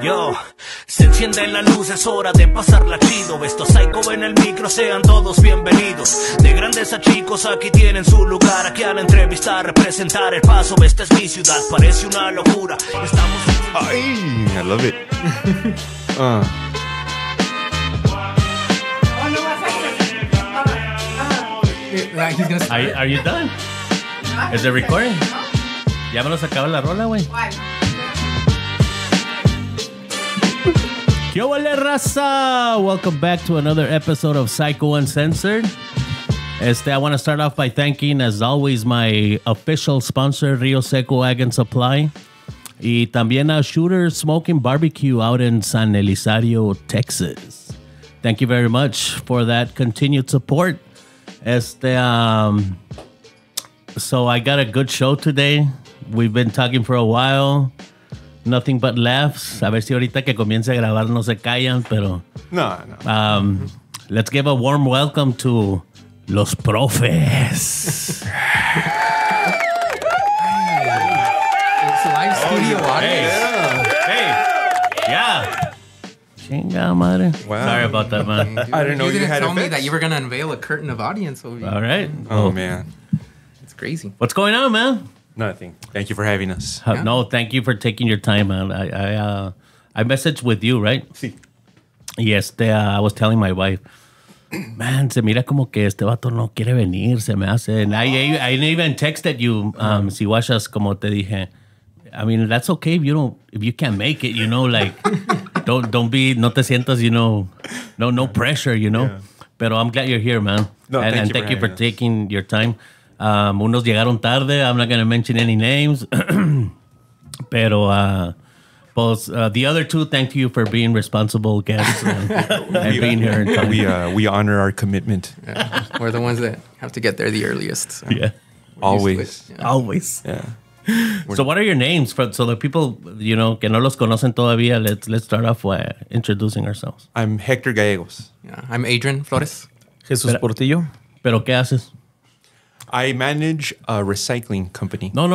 Yo, se enciende la luz, es hora de pasarla chido. Esto Psycho en el micro, sean todos bienvenidos. De grandes a chicos, aquí tienen su lugar. Aquí a la entrevista, representar el Paso. Esta es mi ciudad, parece una locura. Estamos... Ay, I love it. Are you done? Is it recording? Ya me nos acaba la rola, güey. Yo, hola, raza! Welcome back to another episode of Psycho Uncensored. I want to start off by thanking, as always, my official sponsor, Rio Seco Ag and Supply. Y también a Shooter Smoking Barbecue out in San Elizario, Texas. Thank you very much for that continued support. So I got a good show today. We've been talking for a while. Nothing but laughs. A ver si ahorita que comience a grabar no se callan, pero... No. Let's give a warm welcome to Los Profes. It's live studio audience. Hey. Yeah. Chinga madre. Wow. Sorry about that, man. I didn't know you didn't had tell me effects. that you were going to unveil a curtain of audience over here. All right. Oh, man. It's crazy. What's going on, man? Nothing. Thank you for having us. No, thank you for taking your time, man. I messaged with you, right? Sí. Y I was telling my wife, man, se mira como que este vato no quiere venir, se me hace. And I even texted you, si guachas, como te dije. I mean, that's okay if you can't make it, you know, like, don't be, no te sientas, you know, no pressure, you know. Yeah. Pero I'm glad you're here, man. No, and thank you for taking your time. Unos llegaron tarde. I'm not going to mention any names. Pero, the other two, thank you for being responsible guests and being here. And we honor our commitment. Yeah. We're the ones that have to get there the earliest. So yeah. Always. Yeah. Always. Yeah. So what are your names? So the people, you know, que no los conocen todavía, let's start off by introducing ourselves. I'm Hector Gallegos. Yeah. I'm Adrian Flores. Jesús Portillo. Pero ¿qué haces? I manage a recycling company. No.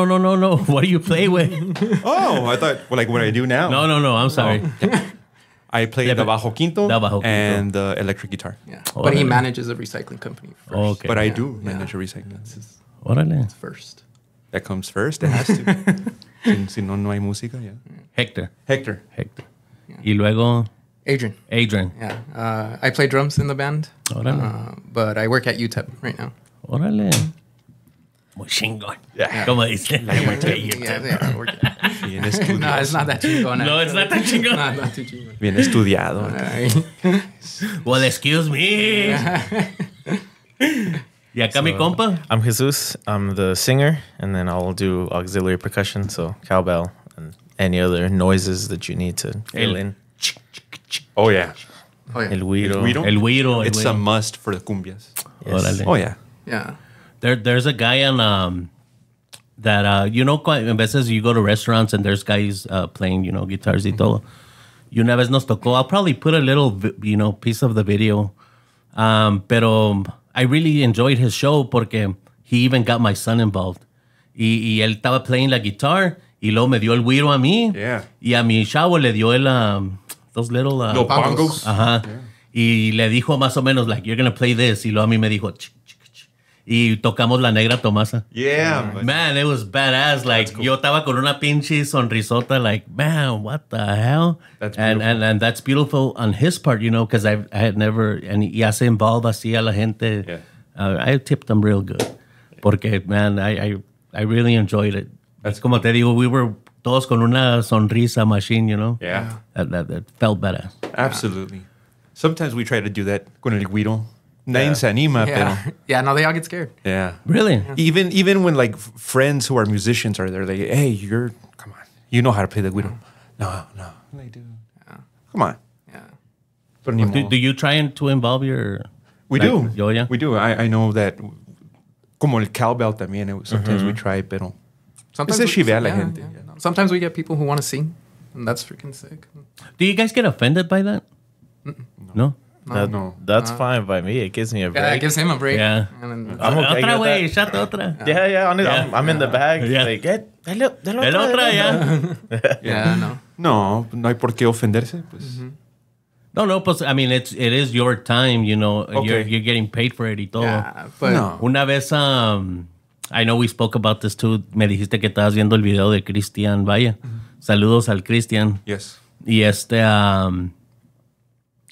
What do you play with? Oh, I thought, well, like what I do now. No. I'm sorry. I play the bajo quinto, The bajo quinto. and the electric guitar. Yeah. Oh, But he really? manages a recycling company first. Okay. But I Yeah. do manage a recycling. Órale. First. That comes first. It has to. Si no hay música, yeah. Hector. Hector. Y luego Adrian. Yeah. I play drums in the band. Órale. But I work at UTEP right now. Órale. Muy chingón. Yeah. Como dice. Yeah, working. Bien estudiado. No, it's not that chingón. No, it's not that chingón. No, not too chingón. Bien estudiado. Well, excuse me. Y acá mi compa. I'm Jesus. I'm the singer, and then I'll do auxiliary percussion, so cowbell and any other noises that you need to fill in. Oh, yeah. Oh, yeah. El güiro. Guido? El güiro. It's a must for the cumbias. Yes. Órale. Oh, yeah. Yeah. There's a guy on that you know, in veces you go to restaurants and there's guys playing, you know, guitars y todo. Y una vez nos tocó. I'll probably put a little, you know, piece of the video. Pero I really enjoyed his show porque he even got my son involved. Y él estaba playing la guitar y luego me dio el güiro a mí. Yeah. Y a mi chavo le dio those little Little bongos. Ajá. Yeah. Y le dijo más o menos, like, you're going to play this. Y luego a mí me dijo, ch. Y tocamos La Negra Tomasa. Yeah. Man, it was badass. Like, cool. Yo estaba con una pinche sonrisota, like, man, what the hell? That's beautiful. And that's beautiful on his part, you know, because I had never, and ya se involved así a la gente. Yeah. I tipped them real good. Porque, man, I really enjoyed it. That's como te digo, we were todos con una sonrisa machine, you know? Yeah. That felt badass. Absolutely. Sometimes we try to do that con el güiro. Nadie se anima, pero... Yeah, no, they all get scared. Yeah. Really? Yeah. Even when, like, friends who are musicians are there, like, hey, come on. You know how to play the güiro. No. They do. Yeah. Come on. Yeah. Pero ni Do modo. you try to involve your... We like, do. Yo, yeah? We do. I know that... Como el cowbell también, sometimes we try, pero... Sometimes es chivea la gente. Yeah. Sometimes we get people who want to sing, and that's freaking sick. Do you guys get offended by that? No? No. That's fine by me. It gives me a break. Yeah, it gives him a break. Yeah. And then, I'm okay Otra, with güey, that. shot otra. Yeah. I'm in the bag. Yeah. Like, del El otra, yeah. yeah, no. No hay por qué ofenderse. Pues. No, pues, I mean, it is your time, you know. Okay. You're getting paid for it y todo. Yeah, but No. Una vez, I know we spoke about this too. Me dijiste que estabas viendo el video de Cristian Valle. Saludos al Cristian. Yes. Y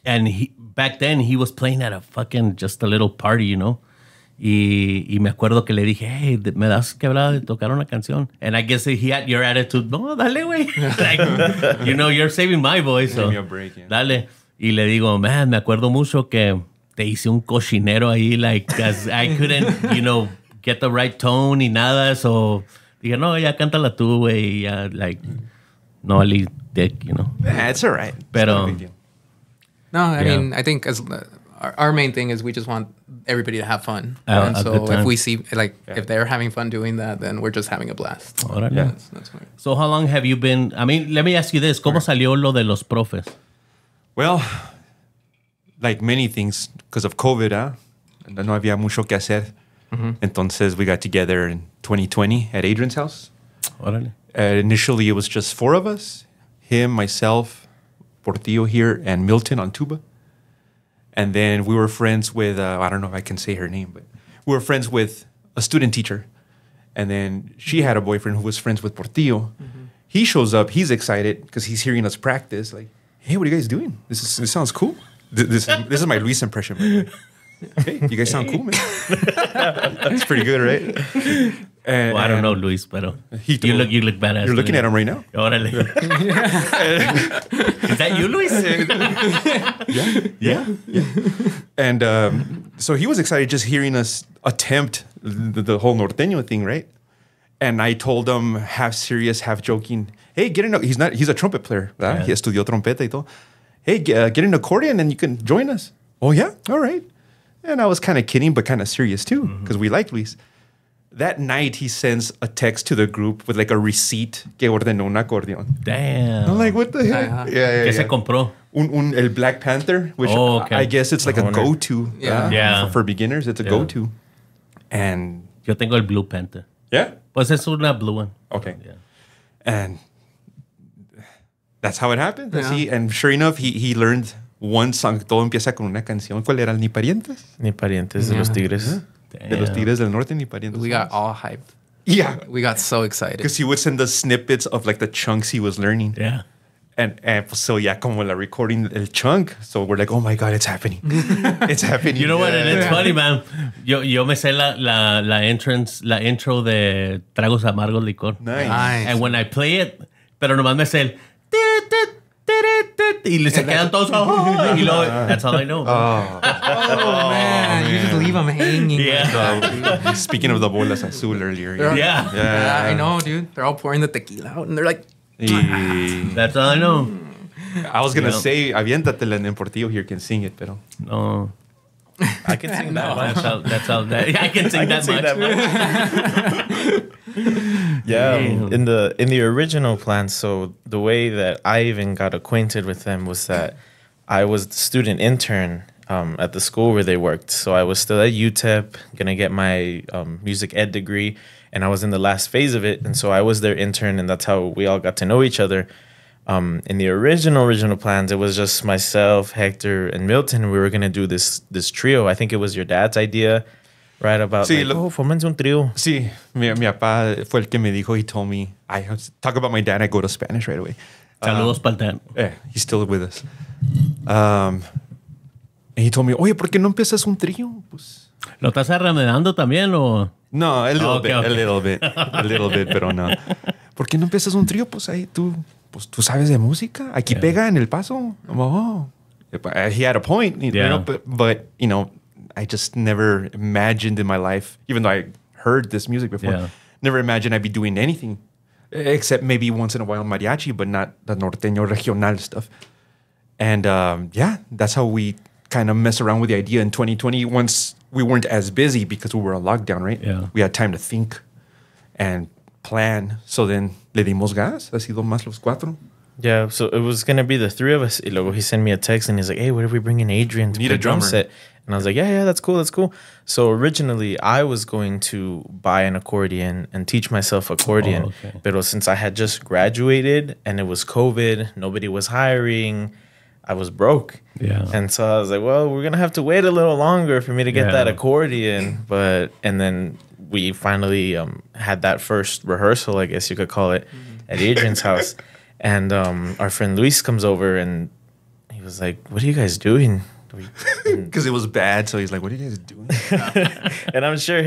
and back then he was playing at a fucking just a little party, you know. Y me acuerdo que le dije, hey, me das quebrada de tocar una canción. And I guess he had your attitude, no, dale, güey. Like, you know, you're saving my voice. So Give me a break, yeah. Dale. Y le digo, man, me acuerdo mucho que te hice un cochinero ahí, like, cause I couldn't, you know, get the right tone y nada. So dije, no, ya cántala tú, güey. Ya, like, no vale dick, you know. Yeah, it's all right. It's Pero- not a big deal. no, I Yeah. mean, I think as our main thing is we just want everybody to have fun. A And good so time. if we see, like, if they're having fun doing that, then we're just having a blast. Órale. Yeah. That's fine. So how long have you been, I mean, let me ask you this. ¿Cómo salió lo de Los Profes? Well, like many things, because of COVID, no había mucho que hacer. Entonces, we got together in 2020 at Adrian's house. Órale. Initially, it was just 4 of us. Him, myself, Portillo here, and Milton on tuba. And then we were friends with, I don't know if I can say her name, but we were friends with a student teacher. And then she had a boyfriend who was friends with Portillo. He shows up, he's excited because he's hearing us practice. Like, hey, what are you guys doing? This sounds cool. This is my Luis impression. Man. Hey, you guys sound cool, man. That's pretty good, right? And, Well, I don't know, Luis, pero you look badass. You're looking at him right now. Órale. Is that you, Luis? Yeah. And so he was excited just hearing us attempt the whole norteño thing, right? And I told him, half serious, half joking, hey, he's a trumpet player. ¿verdad? Yeah. He estudió trompeta y todo. Hey, get an accordion and you can join us. Oh, yeah? All right. And I was kind of kidding, but kind of serious too, because we like Luis. That night, he sends a text to the group with like a receipt que ordenó un acordeón. Damn. I'm like, what the heck? Uh-huh. Yeah. ¿Qué se compró? El Black Panther, which Oh, okay. I guess it's like a Owner. go-to. Yeah. Yeah. For beginners, it's a Yeah. go-to. And Yo tengo el Blue Panther. yeah, Pues es una blue one. okay. Yeah. And that's how it happened. Yeah. Así, and sure enough, he learned one song. Todo empieza con una canción. ¿Cuál era? Ni parientes. Ni parientes de los tigres. De los Tigres del Norte, ni parientes. We got all hyped. Yeah. We got so excited. Because he would send us snippets of like the chunks he was learning. Yeah. And so yeah, como la recording el chunk. So we're like, oh my God, it's happening. It's happening. You know what? And it's Yeah. funny, man. Yo me sé la intro de Tragos Amargos Licor. Nice. Nice. And when I play it, pero nomás me sé el... Y se quedan todos... y luego, that's all I know. Oh, man. You just leave them hanging. Yeah. Speaking of the bolas azul earlier. Yeah. Yeah, I know, dude. They're all pouring the tequila out, and they're like, Y That's all I know. I was gonna Yeah. say, aviéntatela en Portillo here can sing it, pero No. I can sing that much. That's all. I can sing that much. Yeah, Damn. in the original plan, so the way that I even got acquainted with them was that I was the student intern at the school where they worked. So I was still at UTEP, gonna get my music ed degree, and I was in the last phase of it. And so I was their intern, and that's how we all got to know each other. In the original plans, it was just myself, Hector, and Milton. We were gonna do this trio. I think it was your dad's idea, right? About Sí, formense un trio. sí, mi papá fue el que me dijo. He told me, I talk about my dad, I go to Spanish right away. Saludos para el dad. He's still with us. And he told me, oye, ¿por qué no empiezas un trío? Pues, ¿Lo estás arremedando también o...? no, a little Okay, bit, okay. a little bit, pero no. ¿Por qué no empiezas un trío? Pues ahí tú sabes de música. Aquí pega en El Paso. Oh. He had a point, you Yeah. know, but, you know, I just never imagined in my life, even though I heard this music before, Yeah. never imagined I'd be doing anything except maybe once in a while mariachi, but not the norteño regional stuff. And yeah, that's how we kind of mess around with the idea in 2020. Once we weren't as busy because we were on lockdown, right? Yeah. We had time to think and plan. So then le dimos gas, ha sido más los 4. Yeah, so it was gonna be the three of us. Y luego he sent me a text and he's like, "Hey, what if we bring in Adrian to Need play a drum drummer." set?" And I was like, "Yeah, that's cool." So originally, I was going to buy an accordion and teach myself accordion. Oh, okay. But since I had just graduated and it was COVID, nobody was hiring, I was broke. Yeah. And so I was like, "Well, we're gonna have to wait a little longer for me to get Yeah. that accordion." And then we finally had that first rehearsal, I guess you could call it, at Adrian's house. And our friend Luis comes over and he was like, "What are you guys doing?" Because it was bad, so he's like, "What are you guys doing?" And I'm sure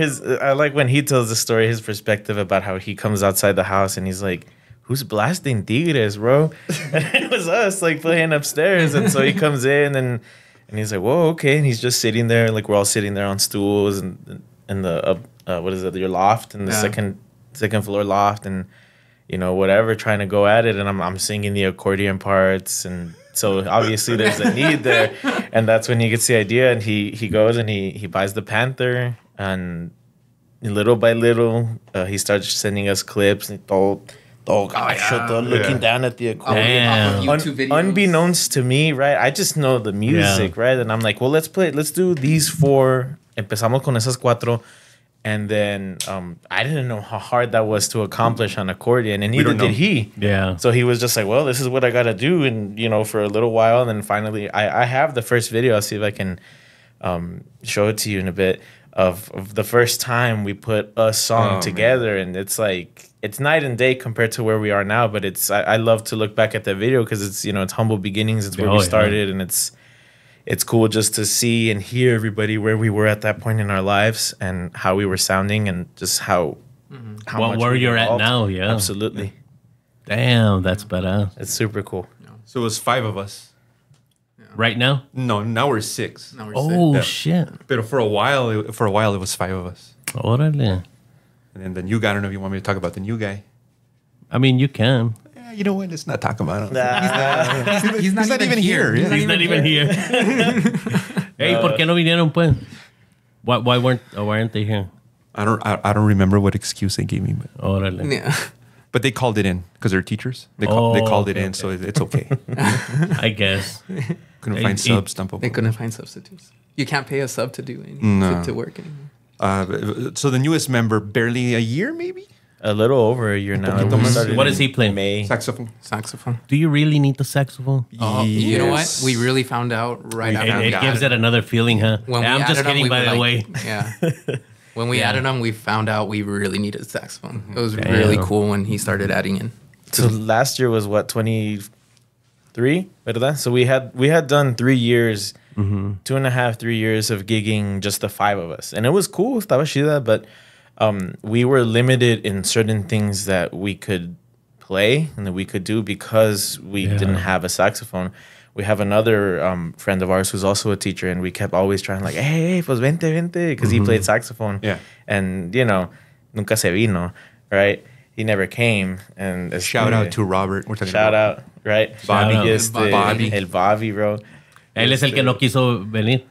I like when he tells the story, his perspective about how he comes outside the house and he's like, "Who's blasting tigres, bro?" And it was us like playing upstairs. And so he comes in and he's like, "Whoa, okay." And he's just sitting there, like we're all sitting there on stools and in the what is it, your loft in the second floor loft, and you know, whatever, trying to go at it. And I'm singing the accordion parts. And so obviously there's a need there. And that's when he gets the idea. And he goes and he buys the Panther. And little by little, he starts sending us clips. And looking down at the accordion. YouTube videos. Unbeknownst to me, right? I just know the music, right? And I'm like, well, let's do these 4. Empezamos con esas 4. And then I didn't know how hard that was to accomplish on accordion, and neither did he. Yeah. So he was just like, "Well, this is what I got to do," and for a little while, and then finally, I have the first video. I'll see if I can show it to you in a bit of the first time we put a song together, and it's like it's night and day compared to where we are now. But I love to look back at that video because it's it's humble beginnings. It's where we started, and it's cool just to see and hear everybody where we were at that point in our lives and how we were sounding and just how much where we you're at evolved. now. Yeah, Absolutely. Damn, that's badass. It's super cool. So it was 5 of us. Right now? No, now we're 6. Now we're Oh Yeah. shit! But for a while, it was 5 of us. Órale. And then the new guy. I don't know if you want me to talk about the new guy. I mean, you can. Yeah, you know what? Let's not talk about him. He's not even here. Yeah. He's not even here. Hey, ¿por qué no vinieron pues? Why weren't they here? I don't remember what excuse they gave me, but Órale. Yeah. But they called it in because they're teachers. They called it in, so it's okay. I guess. Couldn't find subs tampoco. They couldn't find substitutes. You can't pay a sub to do to work anymore. So the newest member, barely a year, maybe? A little over a year now. poquito We más. started What in does he play? May. Saxophone. Saxophone. Do you really need the saxophone? You know what? Yes. We really found out right after. It gives it another feeling, huh? When we I'm just added them, kidding, we by were the like- way. Yeah. When we added them, we found out we really needed saxophone. It was Damn. really cool when he started adding in. So last year was what, 23? ¿Verdad? So we had done 3 years, 2.5, 3 years of gigging, just the 5 of us, and it was cool. Estaba chida, but we were limited in certain things that we could play and that we could do because we didn't have a saxophone. We have another friend of ours who's also a teacher, and we kept always trying like, hey, pues vente, because he played saxophone. Yeah. And, nunca se vino, right? He never came. And Shout out to Robert. We're talking Shout about out, right? Shout out. Bobby. El Bobby, bro. Él es el que no quiso venir.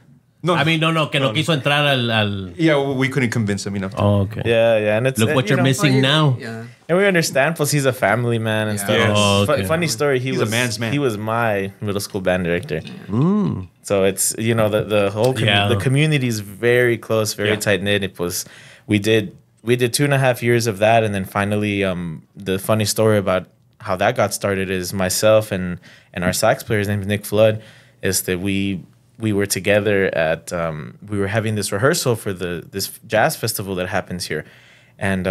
No. I mean, no, que no quiso entrar al... Yeah, we couldn't convince him enough. Oh, okay. Yeah. And it's Look what you're missing Oh, now. Yeah. And we understand, plus he's a family man and Yeah. stuff. Yes. Oh, okay. Funny story, He's a man's man. He was my middle school band director. So it's, the whole the community is very close, very tight knit. It was, we did 2.5 years of that, and then finally, the funny story about how that got started is myself and our sax player, his name is Nick Flood, is that we were together at we were having this rehearsal for this jazz festival that happens here. And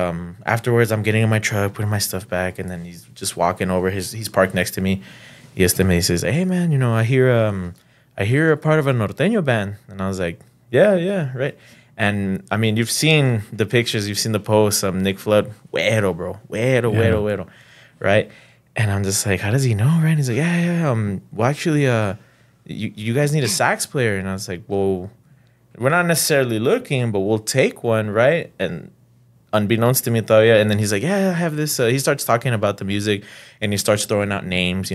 afterwards, I'm getting in my truck, putting my stuff back, and then he's just walking over. He's parked next to me. He says, "Hey man, I hear a part of a norteño band." And I was like, "Yeah, right." And I mean, you've seen the pictures, you've seen the posts. Nick Flood, güero, bro, güero, right? And I'm just like, "How does he know?" Right? And he's like, "Yeah. Well, actually, you guys need a sax player." And I was like, "Well, we're not necessarily looking, but we'll take one, right?" And unbeknownst to me todavía, and then he's like, "Yeah, I have this." He starts talking about the music, and he starts throwing out names,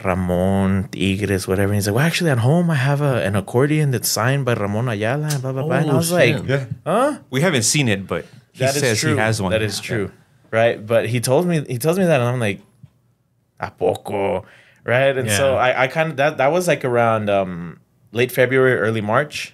Ramon, Tigres, whatever. And he's like, "Well, actually, at home, I have an accordion that's signed by Ramon Ayala, and blah, blah, blah." And I was shit. like, Yeah. "Huh?" We haven't seen it, but he That is says true. he has one. That is true, right? But he tells me that, and I'm like, ¿A poco? Right? And so I kind of, that was like around late February, early March.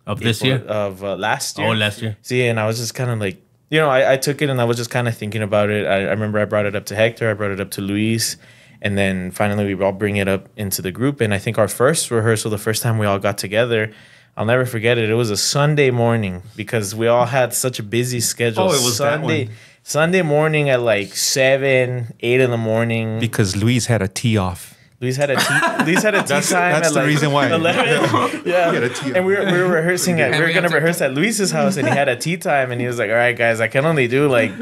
Of this year? Of last year. Oh, last year. See, and I was just kind of like, you know, I took it and I was just kind of thinking about it. I remember I brought it up to Hector. I brought it up to Luis. And then finally we all bring it up into the group. And I think our first rehearsal, the first time we all got together, I'll never forget it. It was a Sunday morning because we all had such a busy schedule. Oh, it was Sunday morning at like 7, 8 in the morning. Because Luis had a tee off. Luis had a tea time. That's at the like reason why. 11. Yeah. He had a tea And we were rehearsing we were gonna rehearse at at Luis's house, and he had a tea time, and he was like, "All right, guys, I can only do like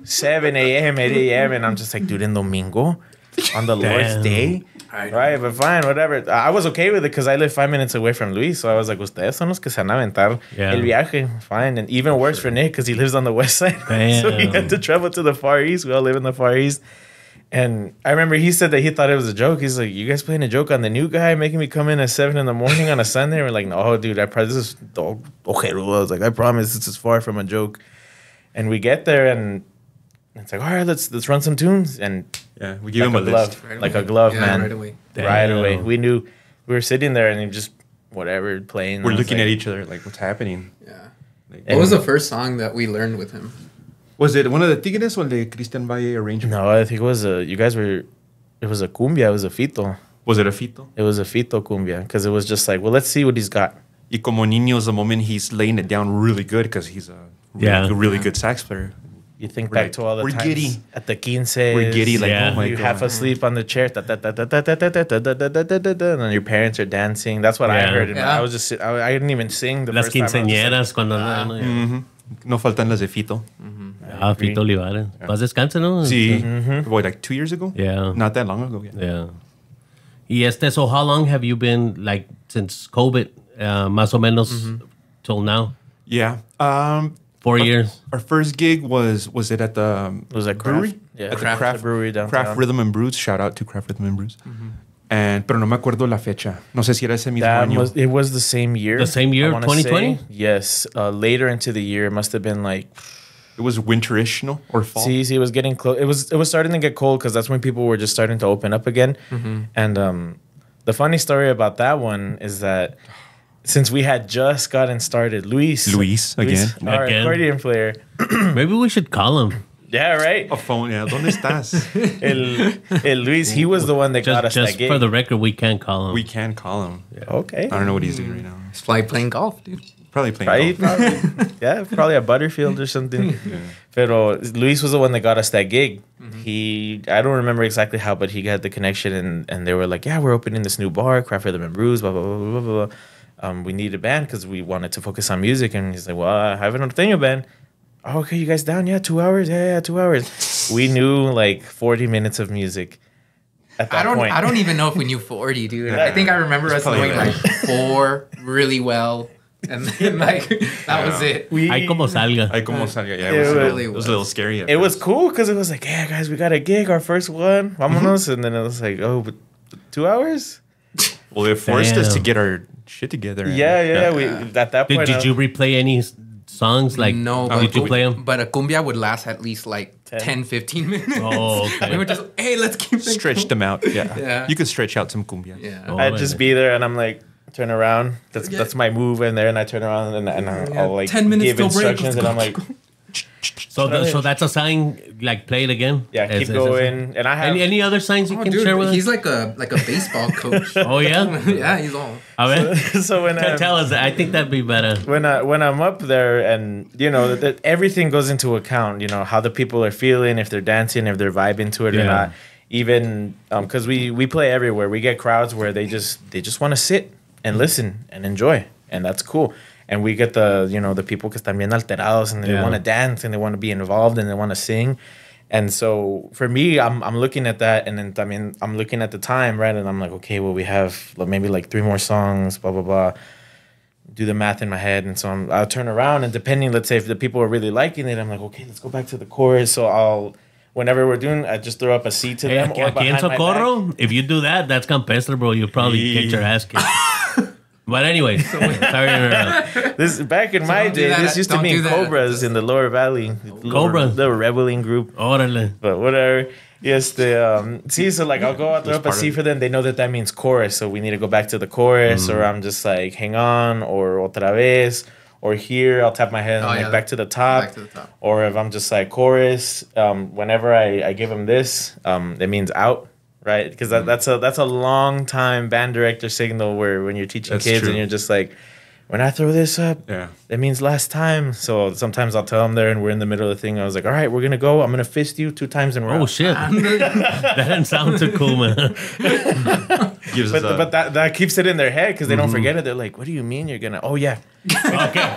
7 a.m., 8 a.m." And I'm just like, "Dude, in Domingo, on the Lord's Day." Right, but fine, whatever. I was okay with it because I live 5 minutes away from Luis, so I was like, "Ustedes son los que se van a aventar el viaje." Fine, and even worse for Nick because he lives on the west side, so he had to travel to the Far East. We all live in the Far East. And I remember he said that he thought it was a joke. He's like, "You guys playing a joke on the new guy, making me come in at 7 in the morning on a Sunday?" We're like, "No, dude, I promise this is okay." I was like, "I promise this is far from a joke." And we get there, and it's like, "All right, let's run some tunes." And yeah, we give him a list, like a glove, man. Right away. Right away. We knew we were sitting there, and he just whatever playing. We're looking at each other like, "What's happening?" Yeah. Like, What was the first song that we learned with him? Was it one of the Tigres or the Christian Valle arrangement? No, I think it was you guys were. It was a cumbia. It was a fito. Was it a fito? It was a fito cumbia because it was just like, well, let's see what he's got. Y como niños, the moment he's laying it down really good because he's a really good sax player. You think back to all the times giddy at the 15. We're giddy, like, oh my you God. half asleep on the chair, and then your parents are dancing. That's what I heard. And I was just, I didn't even sing the Las first time. quinceañeras cuando No faltan las de Fito. Fito Olivares. Paz descanse, ¿no? Sí. What, like 2 years ago? Yeah. Not that long ago. Yeah. Y so how long have you been, like, since COVID, más o menos, till now? Yeah. 4 years? Our first gig was it at the Was that brewery? Yeah, At the Craft Brewery downtown. Craft Rhythm and Brews. Shout out to Craft Rhythm and Brews. Pero no me acuerdo la fecha. No sé si era ese mismo año. It was the same year. The same year, I wanna 2020? say. Yes. Later into the year, it must have been like. It was winterish, no? Or fall? See, it was getting close. It was starting to get cold because that's when people were just starting to open up again. And the funny story about that one is that since we had just gotten started, Luis again. our accordion player. Maybe we should call him. Yeah, right. A phone, yeah. ¿Dónde estás? El Luis, he was the one that got us that Just gig. for the record, we can call him. We can call him. Yeah. Okay. I don't know what he's doing right now. He's probably playing golf, dude. Probably playing golf. Probably at Butterfield or something. Pero Luis was the one that got us that gig. I don't remember exactly how, but he got the connection, and they were like, "Yeah, we're opening this new bar, Craft Rhythm and Brews, blah blah blah blah blah blah. We need a band because we wanted to focus on music." And he's like, "Well, I have an thing a band." "Oh, okay, you guys down? Yeah, 2 hours. Yeah, 2 hours." We knew like 40 minutes of music. At that point. I don't even know if we knew 40, dude. I think I remember us knowing like 4 really well. And then, like, that was it. Ay como salga. Ay como salga. Yeah, it was a little scary. It was cool because it was like, "Yeah, guys, we got a gig, our first one. Vámonos." And then it was like, "Oh, but 2 hours?" Well, it forced us to get our shit together. Yeah. We at that point. Did you replay any songs? Like, No, did you play them? But a cumbia would last at least like 10, 15 minutes. Oh, okay. We were just, hey, let's keep it Stretch them out. Yeah. Yeah. You could stretch out some cumbia. Yeah. Oh, I'd just be there and I'm like, turn around. That's my move in there, and I turn around and I'll like 10 minutes give till break. instructions, and I'm like, So that's a sign. Like, play it again. yeah, keep going. And I have Any other signs you Oh, can dude, share with he's us? like a baseball coach. Oh yeah. Yeah, he's all. A ver. so when Tell us. I think that'd be better. when I'm up there, and you know that everything goes into account. You know how the people are feeling, if they're dancing, if they're vibing to it or Yeah. not. Even because we play everywhere, we get crowds where they just want to sit and listen and enjoy, and that's cool. And we get the people que están bien alterados and they want to dance and they want to be involved and they want to sing. And so for me, I'm looking at that, and then I'm looking at the time, right? And I'm like, okay, well, we have maybe like 3 more songs, blah blah blah. Do the math in my head, and so I'll turn around, and depending, let's say if the people are really liking it, I'm like, okay, let's go back to the chorus. So whenever we're doing, I just throw up a seat to them. Or Aquí en behind my back. Socorro, if you do that, that's campestre, bro. You'll probably get your ass kicked. But anyway, sorry to interrupt. This back in my day, this used to be Cobras in the Lower Valley. Cobras, the rebelling group. Órale. But whatever. Yes, see, so like I'll go out throw up a C for them. They know that means chorus, so we need to go back to the chorus, or I'm just like hang on, or otra vez, or here I'll tap my head and like back to the top. Back to the top. Or if I'm just like chorus, whenever I give them this, it means out. Right, because that's a long time band director signal where when you're teaching kids and you're just like, when I throw this up, that means last time. So sometimes I'll tell them there and we're in the middle of the thing. I was like, all right, we're gonna go. I'm gonna fist you 2 times in a row. Oh shit, that didn't sound too cool, man. But that keeps it in their head because they don't forget it. They're like, what do you mean you're gonna? Oh yeah. Okay.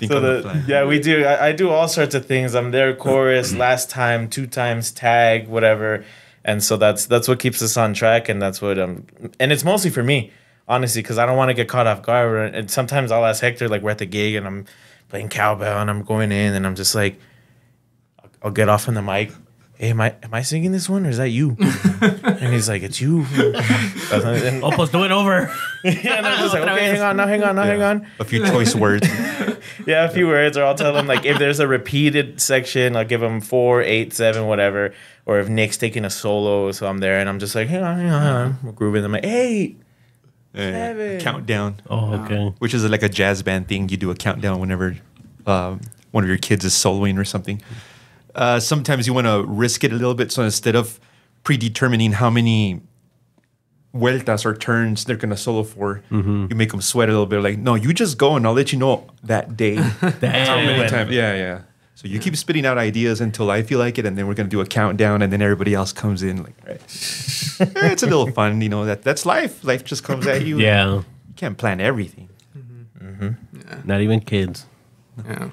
So we do. I do all sorts of things. I'm there, chorus, last time, 2 times, tag, whatever, and so that's what keeps us on track, and that's what and it's mostly for me, honestly, because I don't want to get caught off guard. And sometimes I'll ask Hector, like we're at the gig and I'm playing cowbell and I'm going in and I'm just like, I'll get off on the mic. Hey, am I singing this one or is that you? And he's like, it's you. Oh, pues do it over. Yeah, and I'm just like, okay, hang on. A few choice words. Yeah, a few words, or I'll tell them like if there's a repeated section, I'll give them 4, 8, 7, whatever. Or if Nick's taking a solo, so I'm there and I'm just like, hang on. We're grooving. I'm like, 8, 7. Countdown. Oh, okay. Which is like a jazz band thing. You do a countdown whenever one of your kids is soloing or something. Sometimes you want to risk it a little bit. So instead of predetermining how many vueltas or turns they're going to solo for, you make them sweat a little bit. Like, no, you just go and I'll let you know that day. How many times. Yeah. So you keep spitting out ideas until I feel like it. And then we're going to do a countdown. And then everybody else comes in. Like, all right. It's a little fun. You know, that's life. Life just comes at you. Yeah. You can't plan everything. Yeah. Not even kids. Yeah.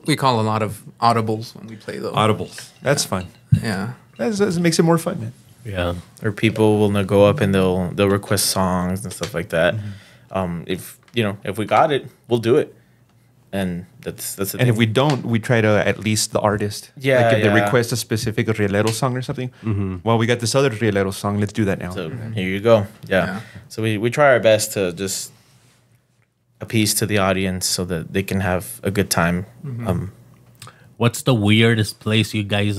We call a lot of audibles when we play those. Audibles. That's fun. Yeah. That makes it more fun, man. Yeah. Or people will go up and they'll request songs and stuff like that. If we got it, we'll do it. And that's the thing. And if we don't, we try to at least the artist. Yeah, like if they request a specific Rielero song or something. Well, we got this other Rielero song. Let's do that now. So here you go. Yeah. So we try our best to just appease to the audience so that they can have a good time. What's the weirdest place you guys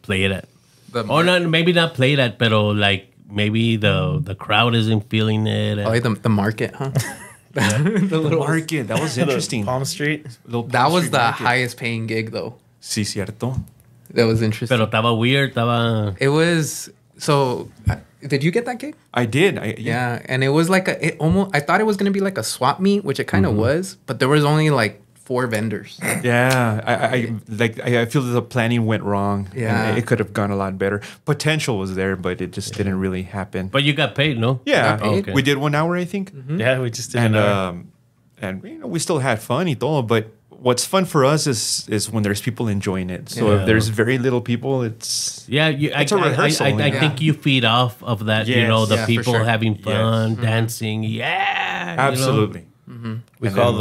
play it at? Maybe not play it at, but like maybe the crowd isn't feeling it. The market, huh? The little market. That was interesting. Palm Street. That was the highest paying gig, thoh. Sí, cierto. That was interesting. Pero estaba weird. It was so. Did you get that gig? I did. Yeah, and it was like I thought it was gonna be like a swap meet, which it kind of was, but there was only like 4 vendors. Yeah, I feel that the planning went wrong. Yeah, and it could have gone a lot better. Potential was there, but it just didn't really happen. But you got paid, no? Yeah, okay. We did 1 hour, I think. Yeah, we just did. And we still had fun y todo, but what's fun for us is when there's people enjoying it. So if there's very little people, it's a rehearsal. I think you feed off of that. Yes. The people having fun, dancing. Yeah, absolutely. We call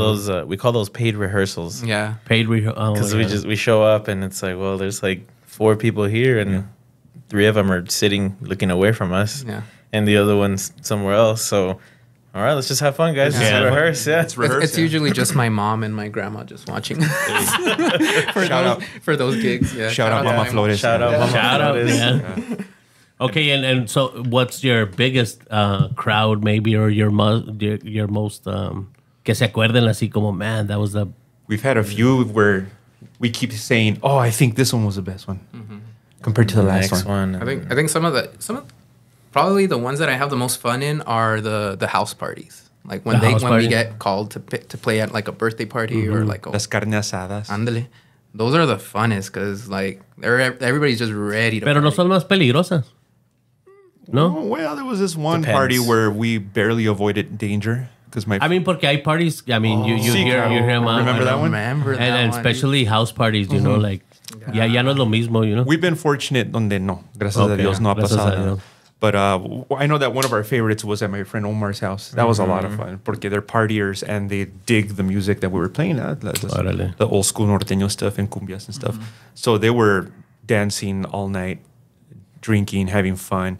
those paid rehearsals. Yeah, paid rehearsals. Because we show up and it's like, well, there's like 4 people here and 3 of them are sitting looking away from us. Yeah, and the other one's somewhere else. So. All right, let's just have fun, guys. Just rehearse, It's usually just my mom and my grandma just watching for those gigs. Yeah. Shout out Mama Flores. Shout out Mama Flores. Yeah. Okay, and so what's your biggest crowd, maybe, or your most que se acuerden así como, man, that was the. We've had a few where we keep saying, oh, I think this one was the best one compared to the last one. I think some of probably the ones that I have the most fun in are the house parties. Like when we get called to play at like a birthday party or like las carne asadas. Ándale. Those are the funnest because like everybody's just ready to. Pero no son más peligrosas. No. Oh, well, there was this one party where we barely avoided danger because porque hay parties. I mean, you hear them. Remember that one? And especially house parties. You know, like ya no es lo mismo. You know. We've been fortunate donde no, gracias a Dios, no ha pasado. But I know that one of our favorites was at my friend Omar's house. That was a lot of fun porque they're partiers and they dig the music that we were playing, the old school norteño stuff and cumbias and stuff. So they were dancing all night, drinking, having fun.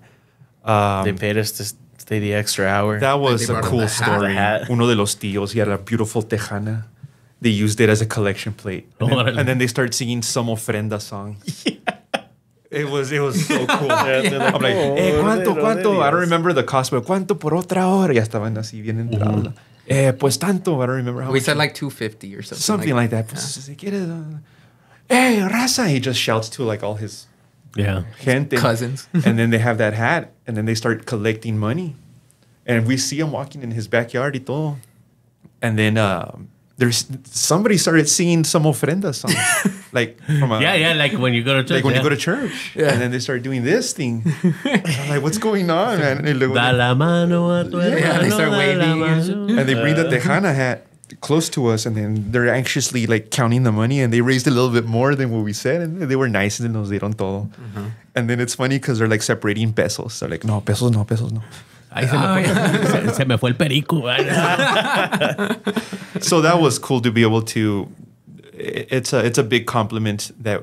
They paid us stay the extra hour. That was They a brought cool the hat. story. The hat. Uno de los tíos, he had a beautiful tejana. They used it as a collection plate. And then they started singing some ofrenda song. It was so cool. I'm like, ¿cuánto? I don't remember the cost, but ¿cuánto por otra hora? Ya estaban así bien entrados. Pues tanto. I don't remember how We much. said like 250 or something. Something like that. Pues, si quieres, hey, raza. He just shouts to like all his gente. Cousins. And then they have that hat. And then they start collecting money. And we see him walking in his backyard y todo. And then there's somebody started singing some ofrenda songs. Like from a, like when you go to church. like when you go to church. And then they start doing this thing. I'm like, what's going on, man? And, Da la mano a tu hermano, they start da la waving. mano. and they bring the Tejana hat close to us, and then they're anxiously like counting the money, and they raised a little bit more than what we said, and they were nice and nos dieron todo. And then it's funny because they're like separating pesos. They're like, no, pesos no. Ay, se me fue el perico. So that was cool to be able to. It's a big compliment that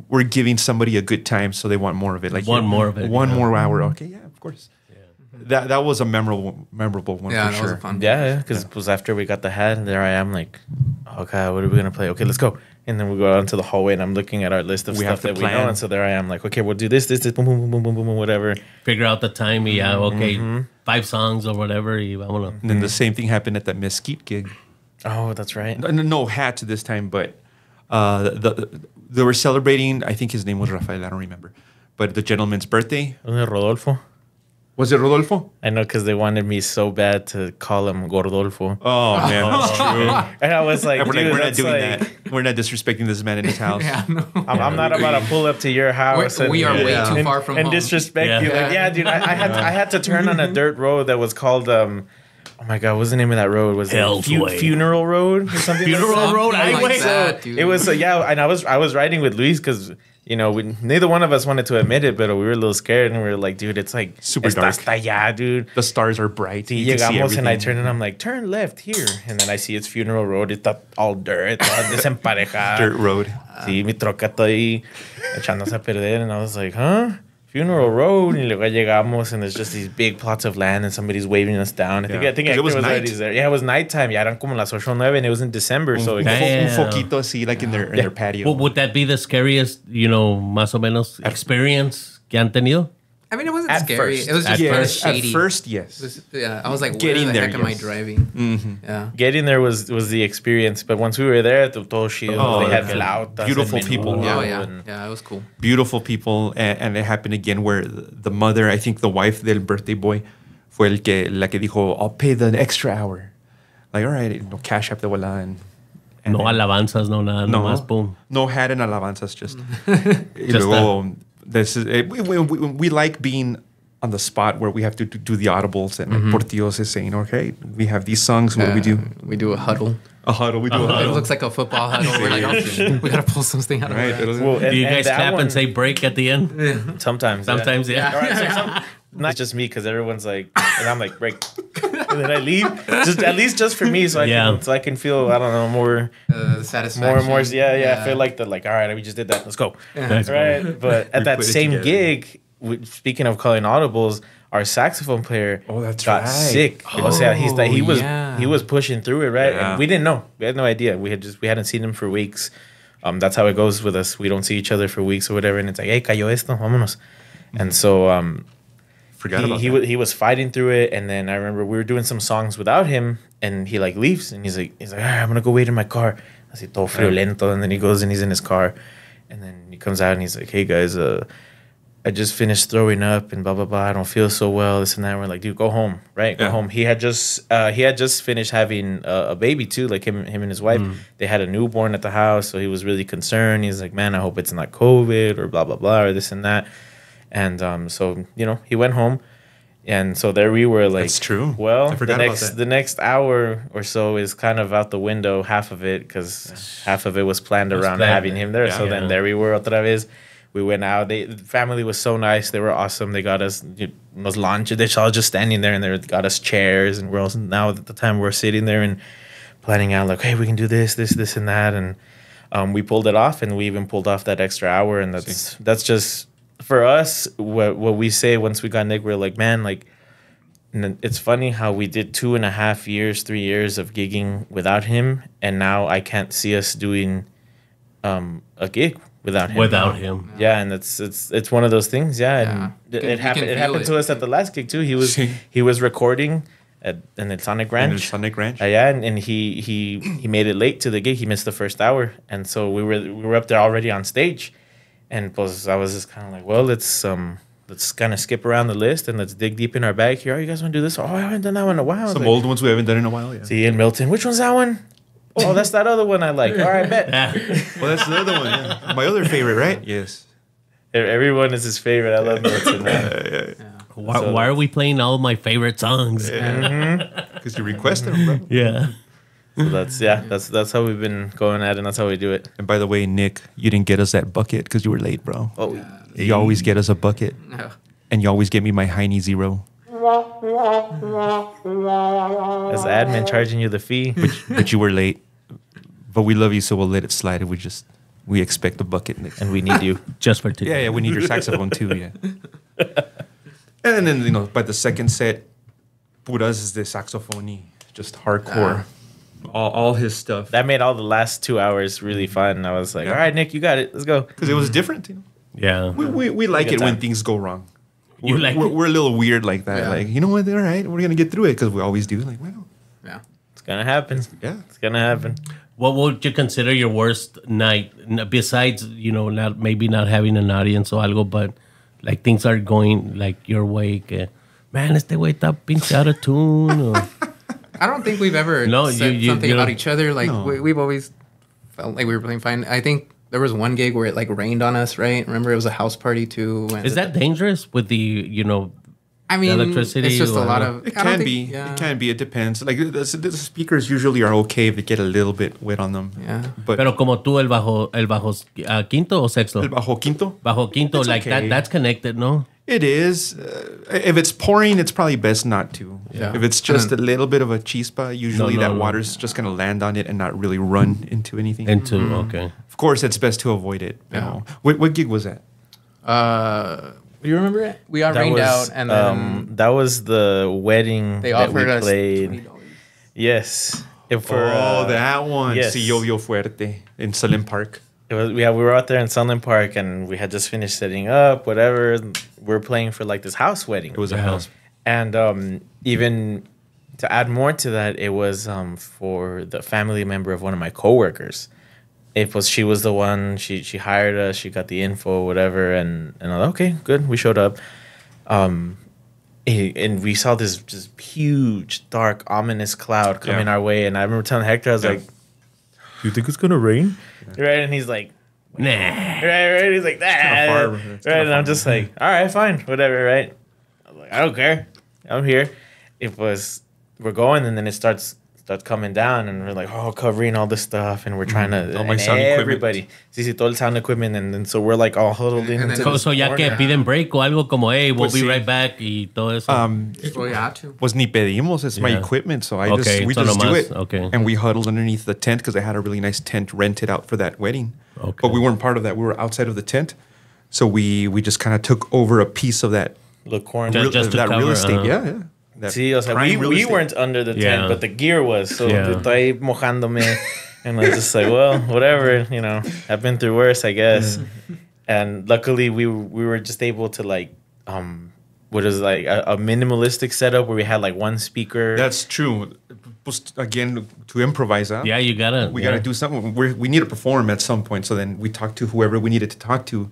we're giving somebody a good time, so they want more of it. Like Want more of it, one yeah. more hour. Okay, yeah, of course. That was a memorable one Yeah, for that sure. was a fun. Yeah, because after we got the hat, and there I am like, oh God, what are we going to play? Okay, let's go. And then we go out into the hallway, and I'm looking at our list of We have stuff to that we know. plan. And so there I am like, okay, we'll do this, boom, boom, boom, boom, boom, boom, whatever. Figure out the time. Yeah, okay. 5 songs or whatever. Y vámonos. And then the same thing happened at that Mesquite gig. Oh, that's right. No hats this time, but they were celebrating. I think his name was Rafael. I don't remember, but the gentleman's birthday. Rodolfo. Was it Rodolfo? I know because they wanted me so bad to call him Gordolfo. Oh man, that's true. And I was like, We're dude, not that's doing like, that. We're not disrespecting this man in his house. Yeah, no. I'm not about to pull up to your house. We are way Yeah. too far from and home. disrespect you. Yeah. Like, yeah, dude, I had to turn on a dirt road that was called oh my God, what's the name of that road? Was Hell's it Way. Funeral Road or something? Funeral like that? Road, Something highway. that, dude. It was yeah, and I was riding with Luis because neither one of us wanted to admit it, but we were a little scared and we were like, dude, it's like Super dark. Hasta allá, dude. The stars are bright. Y You can see llegamos and I everything. turn and I'm like, turn left here, and then I see it's Funeral Road. It's all dirt, all desemparejada. Dirt road. Sí, mi troca está ahí echándose a perder, and I was like, huh? Funeral Road, y luego llegamos, and there's just these big plots of land, and somebody's waving us down. I think Yeah. Hector 'Cause it was already night. there. Yeah, it was nighttime. Ya eran como las 8 o 9, and it was in December, so Un Damn. foquito así, like in their patio. Well, would that be the scariest, más o menos, experience que han tenido? I mean, it wasn't At scary. first. It was just At kind of Yes, at shady. first, yes. It was- yeah, I was like, Getting where the there, heck am I yes. driving? Yeah. getting there was the experience. But once we were there, todo chido. Oh, they had okay. flautas. Beautiful and people. menudo, Oh, yeah. and- Yeah, it was cool. Beautiful people, and it happened again where the mother, I think the wife del birthday boy, fue la que dijo, I'll pay the extra hour. Like, all right, cash up the wala and No alabanzas, no nada, no, nomás boom. no hat and alabanzas, just. Y Just luego, this is we like being on the spot where we have to do the audibles and Portillos is saying, okay, we have these songs. What do we do? We do a huddle. A huddle. We do a It huddle. looks like a football huddle. We're like, oh, shit, we gotta pull something out of Right. our ass. Well, Do you guys that clap one- and say break at the end? Sometimes. Sometimes, yeah. All right, so not just me, because everyone's like, and I'm like, break. And then I leave. Just at least just for me, so I can feel, I don't know, more Satisfaction. more. Yeah. I feel like all right, we just did that. Let's go. That's Right. But at that put it same together. gig, speaking of calling audibles, our saxophone player that's got right. sick. O sea, yeah. he was pushing through it, right? Yeah. And we didn't know. We had no idea. We hadn't seen him for weeks. That's how it goes with us. We don't see each other for weeks or whatever, and it's like, hey, cayó esto, vámonos. And so Forgot about that. he was fighting through it, and then I remember we were doing some songs without him, and he like leaves, and he's like, I'm gonna go wait in my car. Así todo friolento, and then he goes and he's in his car, and then he comes out and he's like, hey guys, I just finished throwing up and blah blah blah. I don't feel so well, this and that. And we're like, dude, go home, right? Go Yeah. home. He had just finished having a baby too, like him and his wife. They had a newborn at the house, so he was really concerned. He's like, man, I hope it's not COVID or blah blah blah or this and that. And so he went home, and so there we were. Like, That's true. Well, I forgot about that. the next hour or so is kind of out the window. Half of it, because half of it was planned around planned. having him there. Yeah. So then there we were otra vez. We went out. The family was so nice. They were awesome. They got us nos lunches. They saw us just standing there, and they got us chairs. And we're also, now at the time we're sitting there and planning out like, hey, we can do this, and that. And we pulled it off, and we even pulled off that extra hour. And that's just for us what we say once we got Nick. We're like, man, like And it's funny how we did 2.5 years, 3 years of gigging without him, and now I can't see us doing a gig without him. Without him. Yeah, and it's one of those things. Yeah, and it happened. It happened to us at the last gig too. He was recording in the Sonic Ranch. In the Sonic Ranch. Yeah, and he made it late to the gig. He missed the first hour, and so we were up there already on stage, and pues I was just kind of like, well, let's kind of skip around the list and let's dig deep in our bag here. Oh, you guys want to do this? Oh, I haven't done that one in a while. Some old ones we haven't done in a while. Yeah. See, in Milton, which one's that one? Oh, that's that other one I like. All right, bet. Well, that's the other one. Yeah. My other favorite, right? Yes. Everyone is his favorite. I love Milton, man. Why are we playing all my favorite songs? Because you requested them, bro. Yeah. So that's how we've been going at it, and that's how we do it. And by the way, Nick, you didn't get us that bucket because you were late, bro. Oh, You always get us a bucket, No. and you always get me my Heine Zero. that's the admin charging you the fee. But you were late. But we love you, so we'll let it slide. We expect the bucket, Nick. And we need you. Just for today. Yeah, we need your saxophone too, yeah. And then, by the second set, Puras is the saxophone, just hardcore. All his stuff. That made all the last 2 hours really fun. I was like, all right, Nick, you got it. Let's go. Because it was different, Yeah. We like Good it when time. things go wrong. You like it? We're a little weird like that. Yeah. Like, you know what? All right, we're going to get through it because we always do. Like, well, Yeah. It's going to happen. yeah. It's going to happen. What would you consider your worst night besides, not having an audience or algo, but like things are going like your way? Man, este güey está pinche out of tune. Or, I don't think we've ever No, said you something don't- about each other. Like No. we've always felt like we were playing fine. I think there was one gig where it like rained on us, right? Remember, it was a house party too. And is that dangerous with the, I mean, electricity it's just a or- lot of. It I don't can think- be. Yeah. It can be. It depends. Like the speakers usually are okay if they get a little bit wet on them. Yeah. But Pero como tú, el bajo quinto o sexto? el bajo quinto, Bajo quinto, It's like okay. that's connected, no? it is. If it's pouring, it's probably best not to. Yeah. If it's just a little bit of a chispa, usually that no. water's just going to land on it and not really run into anything. Into, okay. Of course, it's best to avoid it. You know. What gig was that? Do you remember it? We got rained out, and then that was the wedding they that we offered us played. $20. Yes. For, that one. yes. Si llovió fuerte in Salem Park. It was, we were out there in Sunland Park, and we had just finished setting up, whatever. We're playing for like this house wedding. It was a house. And even to add more to that, it was for the family member of one of my coworkers. She was the one, she hired us, she got the info, whatever, and I was like, okay, good, we showed up. And we saw this just huge, dark, ominous cloud coming our way, and I remember telling Hector, I was like, you think it's gonna rain? Right, and he's like, Nah. right, he's like, nah. far, Right, it's kinda and I'm far. just like, all right, fine, whatever, right? I was like, I don't care, I'm here. We're going, and then it starts coming down, and we're like, covering all this stuff, and we're trying to, All my and sound equipment. everybody, sí, todo el sound equipment, and then so we're like all huddled in. And into then- this So ya que corner. piden break o algo como, hey, we'll Pues be sí. right back y todo eso. Well, you had to. Was ni pedimos. It's my Yeah. equipment, so Okay, we so just do nomás, it. okay. And we huddled underneath the tent because I had a really nice tent rented out for that wedding. Okay. But we weren't part of that. We were outside of the tent, so we just kind of took over a piece of that Little corner. Just to that real cover, estate. Yeah. That Sí, o sea, prime real we estate. weren't under the tent, Yeah. but the gear was. So Yeah. estoy mojándome. And I was just like, well, whatever, I've been through worse, I guess. And luckily, we were just able to, like, what is like a minimalistic setup where we had, like, one speaker. That's true. Again, to improvise, huh? Yeah, you gotta. We got to do something. We need to perform at some point. So then we talked to whoever we needed to talk to.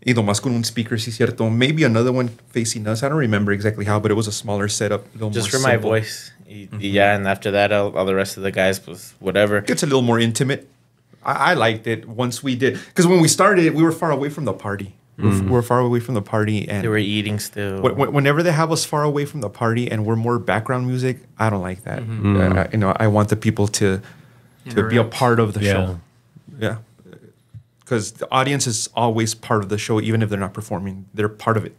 Y nomás con un speaker, sí cierto. Maybe another one facing us. I don't remember exactly how, but it was a smaller setup. A little just more for my simple. voice. Yeah, and after that, all the rest of the guys was whatever. Gets a little more intimate. I liked it once we did. Because when we started, we were far away from the party. We were far away from the party. And They were eating still. whenever they have us far away from the party and we're more background music, I don't like that. I want the people to be a Interact. part of the Yeah. show. Yeah. Because the audience is always part of the show, even if they're not performing. They're part of it.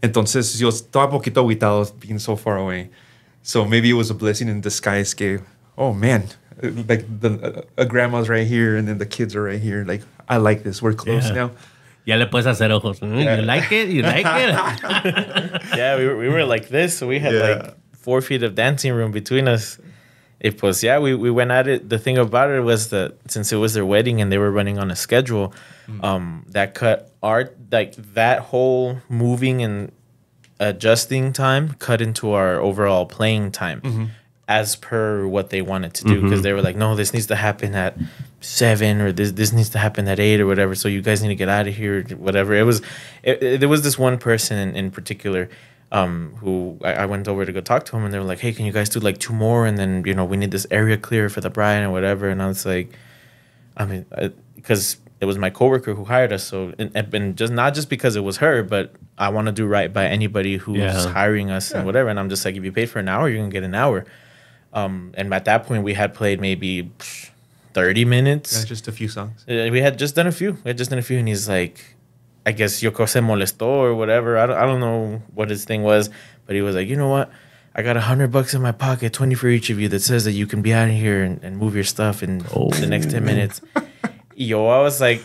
Entonces, yo estaba poquito aguitado being so far away. So maybe it was a blessing in disguise. Que, oh, man. Like, a grandma's right here, and then the kids are right here. Like, I like this. We're close Yeah. now. Ya le puedes hacer ojos. You like it? You like it? Yeah, we were like this. So we had like 4 feet of dancing room between us. It was, we went at it. The thing about it was that since it was their wedding and they were running on a schedule, that cut that whole moving and adjusting time cut into our overall playing time as per what they wanted to do. Because they were like, no, this needs to happen at 7 or this needs to happen at 8 or whatever. So you guys need to get out of here, whatever. There was this one person in particular who I went over to go talk to him, and they were like, hey, can you guys do like 2 more? And then, we need this area clear for the bride and whatever. And I was like, because it was my coworker who hired us. So, and just not just because it was her, but I want to do right by anybody who's hiring us and whatever. And I'm just like, if you paid for an hour, you're going to get an hour. And at that point we had played maybe 30 minutes. Yeah, just a few songs. We had just done a few. And he's like, I guess Yoko se molestó or whatever. I don't know what his thing was, but he was like, you know what? I got $100 in my pocket, 20 for each of you, that says that you can be out of here and move your stuff in the next 10 minutes. I was like,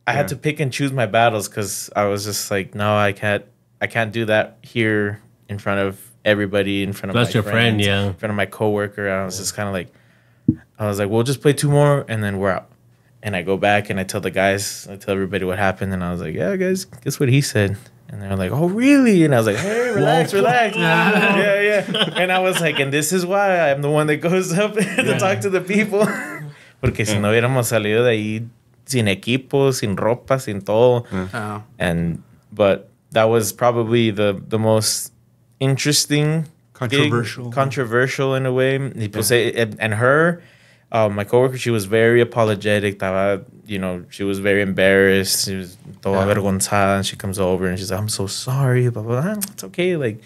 I had to pick and choose my battles because I was just like, no, I can't do that here in front of everybody, in front of That's my your friend, in front of my coworker. I was just kind of like, we'll just play 2 more and then we're out. And I go back and I tell everybody what happened. And I was like, yeah, guys, guess what he said? And they're like, oh, really? And I was like, hey, relax. Yeah. And I was like, and this is why I'm the one that goes up to talk to the people. Porque si no hubiéramos salido de ahí sin equipo, sin ropa, sin todo. But that was probably the most interesting, controversial in a way. And her, my coworker, she was very apologetic. She was very embarrassed. She was toda avergonzada. And she comes over and she's like, I'm so sorry. Blah, blah, blah. It's okay. Like,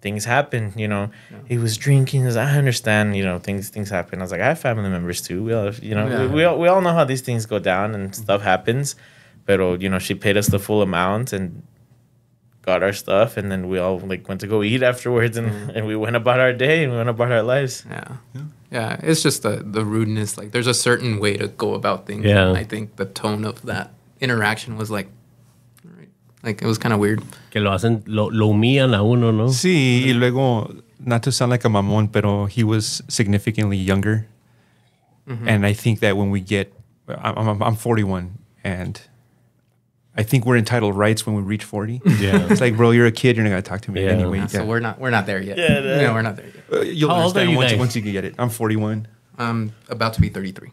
things happen, He was drinking. I understand, things happen. I was like, I have family members too. We all, we all know how these things go down and stuff happens. Pero, she paid us the full amount and got our stuff, and then we all went to go eat afterwards, and we went about our day and we went about our lives. Yeah. It's just the rudeness. Like, there's a certain way to go about things. Yeah. And I think the tone of that interaction was like, all right. Like, it was kind of weird. Que lo humillan a uno, ¿no? Sí, y luego, not to sound like a mamón, pero he was significantly younger. And I think that when we get, I'm 41, and I think we're entitled rights when we reach 40. Yeah. It's like, bro, you're a kid. You're not going to talk to me anyway. So we're not there yet. Yeah, we're not there yet. You'll How old are understand you guys? once you can get it. I'm 41. I'm about to be 33.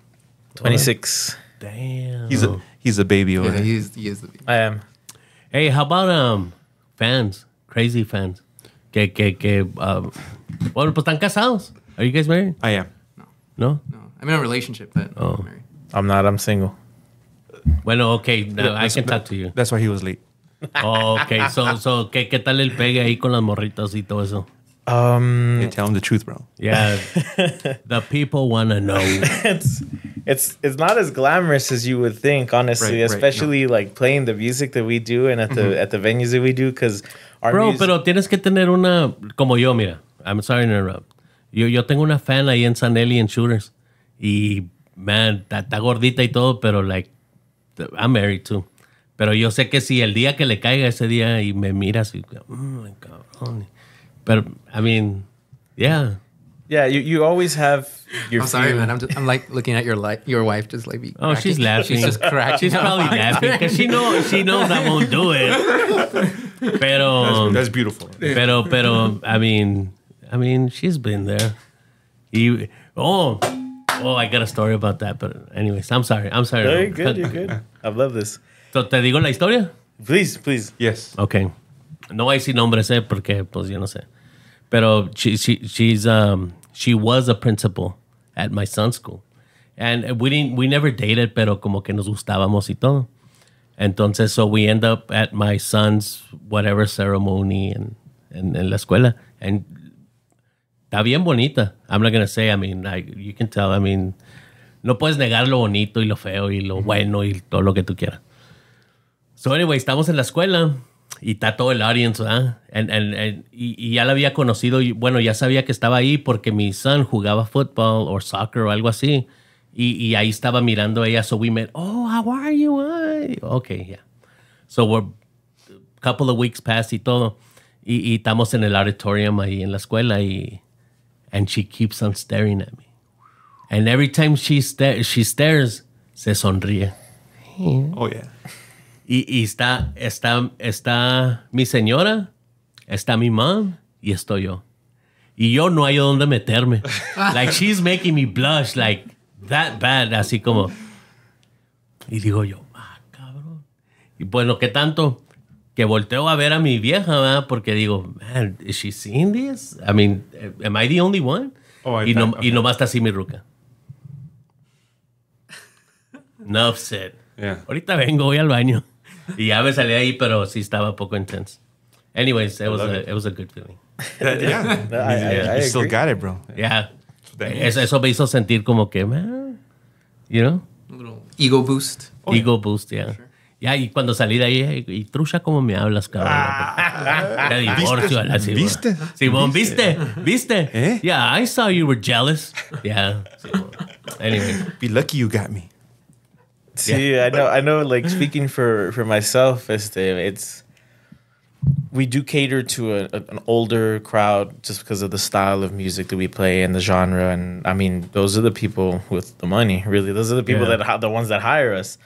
26. Damn. He's a baby over Yeah, there. he is the baby. I am. Hey, how about fans? Crazy fans. Bueno, pues están casados. Are you guys married? I am. No? No, I'm in a relationship, but I'm not married. I'm not. I'm single. Bueno, okay. No, I can talk to you. That's why he was late. Oh, okay. So ¿qué tal el pegue ahí con las morritas y todo eso? Yeah, tell him the truth, bro. Yeah. The people want to know. It's not as glamorous as you would think, honestly, Right, especially like playing the music that we do and at the venues that we do, because our Bro, music, pero tienes que tener una, como yo, mira. I'm sorry to interrupt. Yo tengo una fan ahí en San Eli en Shooters. Y, man, está gordita y todo, pero like, I'm married too. Pero yo sé que si el día que le caiga ese día y me miras y, my cabrón. Pero, I mean, yeah. Yeah, you always have your I'm sorry, few- man. I'm like looking at your wife just like be Oh, cracking. she's laughing. She's just cracking. She's probably laughing because she knows I won't do it. Pero, That's beautiful. pero, I mean, she's been there. I got a story about that. But anyways, I'm sorry. No, you're good. You're good. I love this. So, ¿te digo la historia? Please. Yes. Okay. No voy a decir nombres, porque pues yo no sé. Pero she was a principal at my son's school. And we never dated, pero como que nos gustábamos y todo. Entonces, so we end up at my son's whatever ceremony en la escuela. And está bien bonita. I'm not going to say, I mean, you can tell, I mean, no puedes negar lo bonito y lo feo y lo bueno y todo lo que tú quieras. So anyway, estamos en la escuela y está todo el audience, ¿verdad? Y ya la había conocido, y bueno, ya sabía que estaba ahí porque mi son jugaba fútbol o soccer o algo así. Y ahí estaba mirando ella, so we met. Oh, how are you? Okay, yeah. So we're a couple of weeks past y todo. Y estamos en el auditorium ahí en la escuela and she keeps on staring at me. And every time she stares, se sonríe. Oh, yeah. Y está mi señora, está mi mom y estoy yo. Y yo no hay dónde meterme. Like, she's making me blush, like, that bad, así como. Y digo yo, cabrón. Y bueno, ¿qué tanto? Que volteo a ver a mi vieja, ¿verdad? Porque digo, man, is she seeing this? I mean, am I the only one? Y nomás está así mi ruca. Enough said. Yeah. Ahorita vengo, voy al baño. Y ya me salí ahí, pero sí estaba un poco intense. Anyways, it was a good feeling. I still got it, bro. Yeah. Eso me hizo sentir como que, man, you know? A little ego boost. Ego boost, yeah. Sure. Ya, y cuando salí de ahí, y trucha, ¿cómo me hablas, cabrón? De divorcio. ¿Viste? Simón, ¿viste? ¿Eh? Yeah, I saw you were jealous. Yeah. Anyway. Be lucky you got me. See, yeah. I know. Like, speaking for myself, it's we do cater to an older crowd just because of the style of music that we play and the genre. And I mean, those are the people with the money, really. Those are the people the ones that hire us.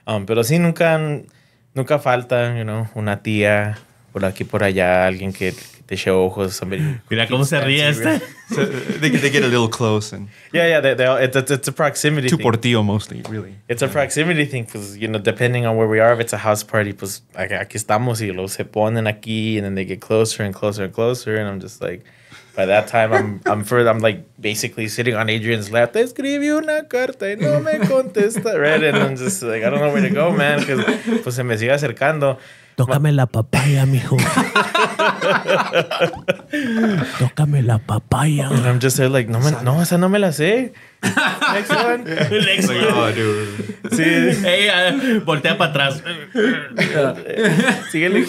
Pero sí, nunca falta, you know, una tía por aquí por allá, alguien que te eche ojos. Somebody. Mira cómo se ríe este. So they get a little close and it's a proximity to thing. Portillo mostly, really. It's a proximity thing because, you know, depending on where we are, if it's a house party, pues aquí estamos y los se ponen aquí and then they get closer and closer and closer and I'm just like, by that time I'm like basically sitting on Adrian's lap. Te escribí una carta y no me contesta, right? And I'm just like, I don't know where to go, man, because pues se me sigue acercando. Tócame la papaya, mijo. Tócame la papaya. And I'm just there like, no, esa no me la sé. Next one. Next one. Oh, dude. Sí. Hey, voltea para atrás. Síguele.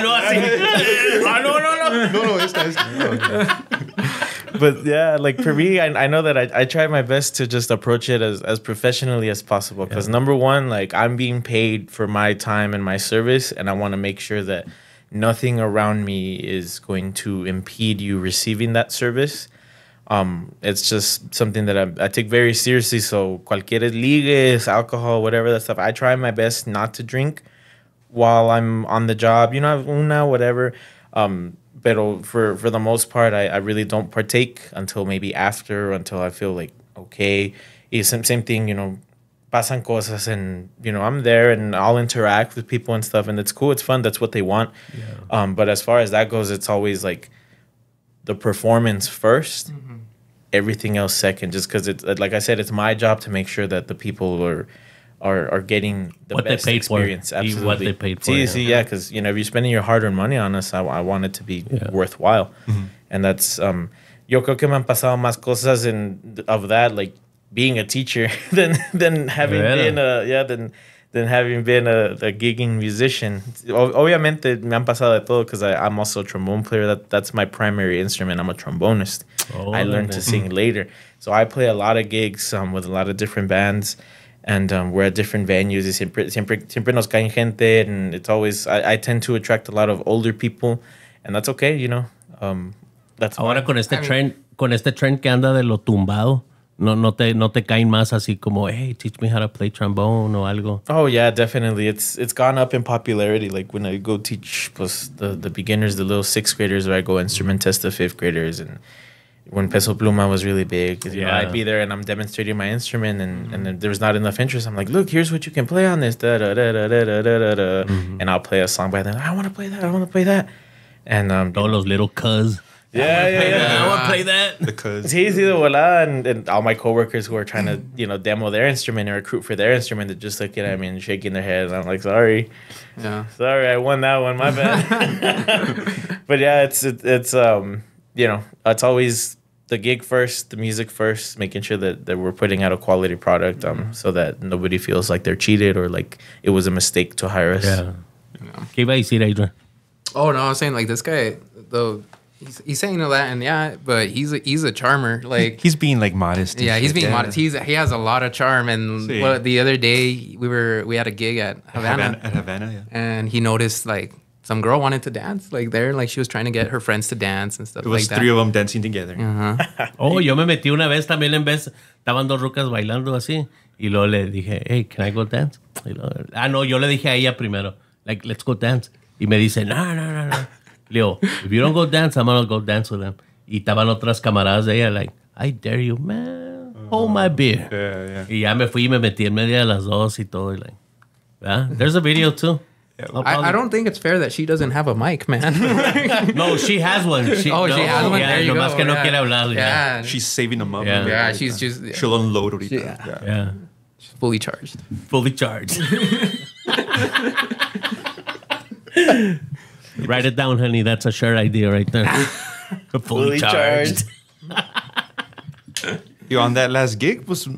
No, así. No, esta. But yeah, like for me, I know that I try my best to just approach it as professionally as possible. Because number one, like, I'm being paid for my time and my service, and I want to make sure that nothing around me is going to impede you receiving that service. It's just something that I take very seriously. So cualquier ligues, alcohol, whatever that stuff, I try my best not to drink while I'm on the job. You know, una, whatever. But for the most part, I really don't partake until maybe after, until I feel like okay. Same thing, you know, pasan cosas and, you know, I'm there and I'll interact with people and stuff and it's cool, it's fun, that's what they want. Yeah. But as far as that goes, it's always like the performance first, everything else second, just because it's, like I said, it's my job to make sure that the people are getting the what best they paid experience. For. Absolutely. What they paid for. Yeah, because, you know, if you're spending your hard-earned money on us, I want it to be worthwhile. And that's, yo creo que me han pasado más cosas of that, like being a teacher than having been a gigging musician. Obviamente me han pasado de todo because I'm also a trombone player. That's my primary instrument. I'm a trombonist. I learned to sing later. So I play a lot of gigs with a lot of different bands. And we're at different venues. Y siempre nos caen gente. And it's always, I tend to attract a lot of older people. And that's okay, you know. That's ahora con este trend que anda de lo tumbado, no te caen más así como, hey, teach me how to play trombone o algo. Oh yeah, definitely. It's gone up in popularity. Like when I go teach pues, the beginners, the little 6th graders, or I go instrument test the 5th graders, and when Peso Pluma was really big, you know, I'd be there and I'm demonstrating my instrument, and then there's not enough interest. I'm like, look, here's what you can play on this, and I'll play a song by them. I want to play that. And all those little cuz. Yeah. I want to play that. The cuz. Sí, de volada, and all my coworkers who are trying to, you know, demo their instrument or recruit for their instrument, they're just looking at me and shaking their head. And I'm like, sorry, I won that one, my bad. But yeah, it's you know, it's always the gig first, the music first, making sure that we're putting out a quality product, so that nobody feels like they're cheated or like it was a mistake to hire us. Yeah. ¿Qué iba a decir, Adrian? Oh no, I was saying like this guy though. He's saying all that, and yeah, but he's a charmer. Like he's being like modest. Yeah, he's being modest. He has a lot of charm. And the other day we had a gig at Havana. At Havana, yeah. And he noticed like some girl wanted to dance like there, like she was trying to get her friends to dance and stuff like that. It was three of them dancing together. Oh, yo me metí una vez también en vez, estaban dos rucas bailando así y luego le dije, hey, can I go dance? No, yo le dije a ella primero, like, let's go dance. Y me dice, no. Le digo, if you don't go dance, I'm gonna go dance with them. Y estaban otras camaradas de ella, like, I dare you, man, hold my beer. Yeah. Y ya me fui y me metí en medio de las dos y todo. Y like, yeah, there's a video too. I don't think it's fair that she doesn't have a mic, man. No, she has one. She has one. Yeah, there you nomás go. Que no quiere hablar. Yeah. She's saving them up. Yeah, she's just... Yeah. She'll unload ahorita. Yeah. She's fully charged. Write it down, honey. That's a shirt idea right there. Fully charged. On that last gig, pues,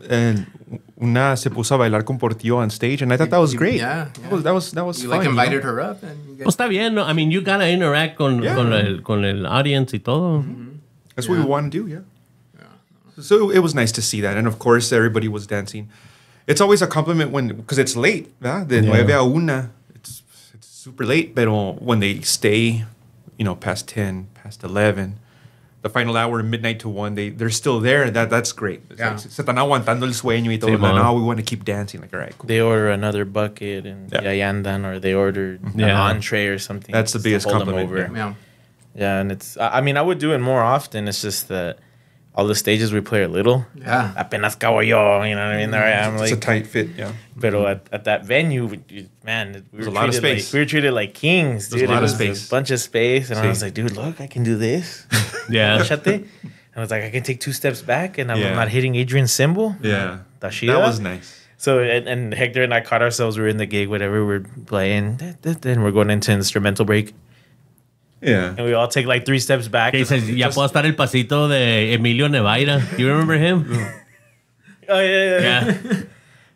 una se puso a bailar con Portillo on stage, and I thought that was great. Yeah. That was you fun. Like invited her up. And you Pues está bien, no? I mean, you gotta interact con el audience y todo. Mm-hmm. That's what we want to do, yeah. So it was nice to see that. And of course, everybody was dancing. It's always a compliment because it's late, ¿verdad? De 9 a 1. It's super late, pero when they stay, past 10, past 11, the final hour, midnight to 1, they're still there. That's great. Like, se están aguantando el sueño y todo. Sí, now we want to keep dancing. Like, all right, cool. They order another bucket and ahí andan, or they order an entree or something. That's the biggest compliment. Yeah, and it's, I mean, I would do it more often. It's just that all the stages we play are little. Yeah. Apenas cabo yo, you know what I mean? There I am. It's a tight fit, yeah. Pero at that venue, man, we were, a lot of space. We were treated like kings, dude. There's a lot of space. A bunch of space. And I was like, dude, look, I can do this. Yeah. And I was like, I can take 2 steps back and I'm not hitting Adrian's cymbal. Yeah. That was nice. So, and Hector and I caught ourselves, we were in the gig, whatever, we're playing, then we're going into instrumental break. Yeah. And we all take like 3 steps back. Que dices, ya puedo estar el pasito de Emilio Nevaira. Do you remember him? Oh, yeah. Yeah.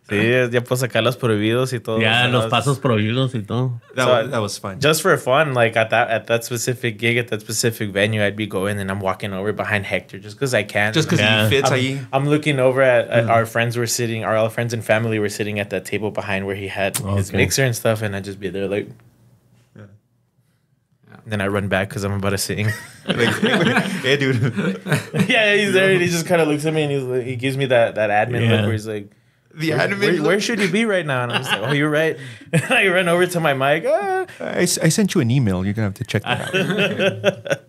Sí, ya puedo sacar los prohibidos y todo. Yeah, los pasos prohibidos y todo. That was fun. Just for fun, like at that specific gig, at that specific venue, I'd be going and I'm walking over behind Hector just because I can. Just because he fits ahí. I'm looking over at our friends were sitting, our friends and family were sitting at that table behind where he had his mixer and stuff, and I'd just be there like... Then I run back because I'm about to sing. Like, hey, dude. Yeah, he's there and he just kind of looks at me and he gives me that admin look where he's like, the admin where should you be right now? And I'm just like, oh, you're right. And I run over to my mic. I sent you an email. You're going to have to check that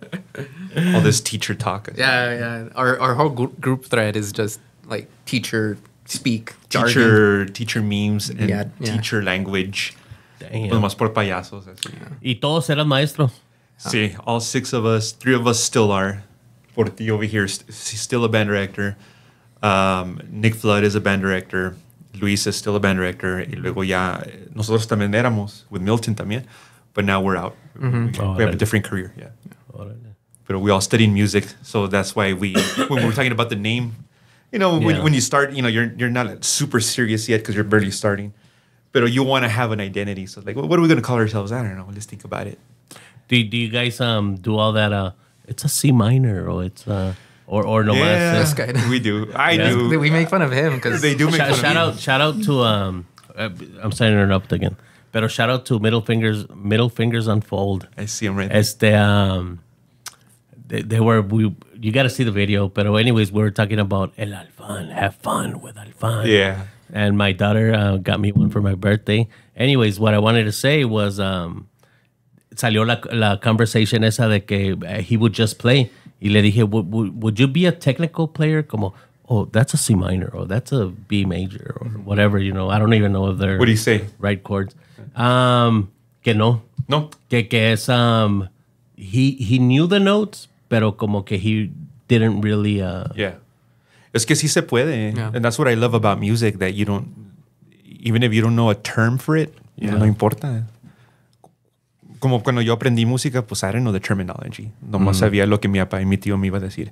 out. All this teacher talk. Yeah. Our whole group thread is just like teacher speak, jargon. Teacher memes and teacher language. Damn. Nomás por payasos. Y todos eran maestros. See, all 6 of us, 3 of us still are. Portillo over here is still a band director. Nick Flood is a band director. Luis is still a band director. Y luego ya, nosotros también éramos, with Milton también. But now we're out. Mm-hmm. We have a different career, But we all study music, so that's why when we were talking about the name, when you start, you're not super serious yet because you're barely starting. But you want to have an identity. So like, what are we going to call ourselves? I don't know. Let's think about it. Do you guys do all that? It's a C minor, or it's or no yeah, this guy. We do. I do. We make fun of him because they do make fun of me. Shout out to I'm signing it up again. But shout out to Middle Fingers Unfold. I see him right there. They were you got to see the video. But anyways, we were talking about El Alfan. Have fun with Alfan. Yeah. And my daughter got me one for my birthday. Anyways, what I wanted to say was salió la conversation esa de que he would just play. Y le dije, would you be a technical player? Como, oh, that's a C minor, or that's a B major, or whatever, I don't even know if they're... What do you say? Right chords. Que no. No. Que es... He knew the notes, pero como que he didn't really... Yeah. Es que sí se puede. Yeah. And that's what I love about music, that you don't... Even if you don't know a term for it, no importa. Como cuando yo aprendí música, pues I didn't know the terminology. Nomás sabía lo que mi papá y mi tío me iba a decir.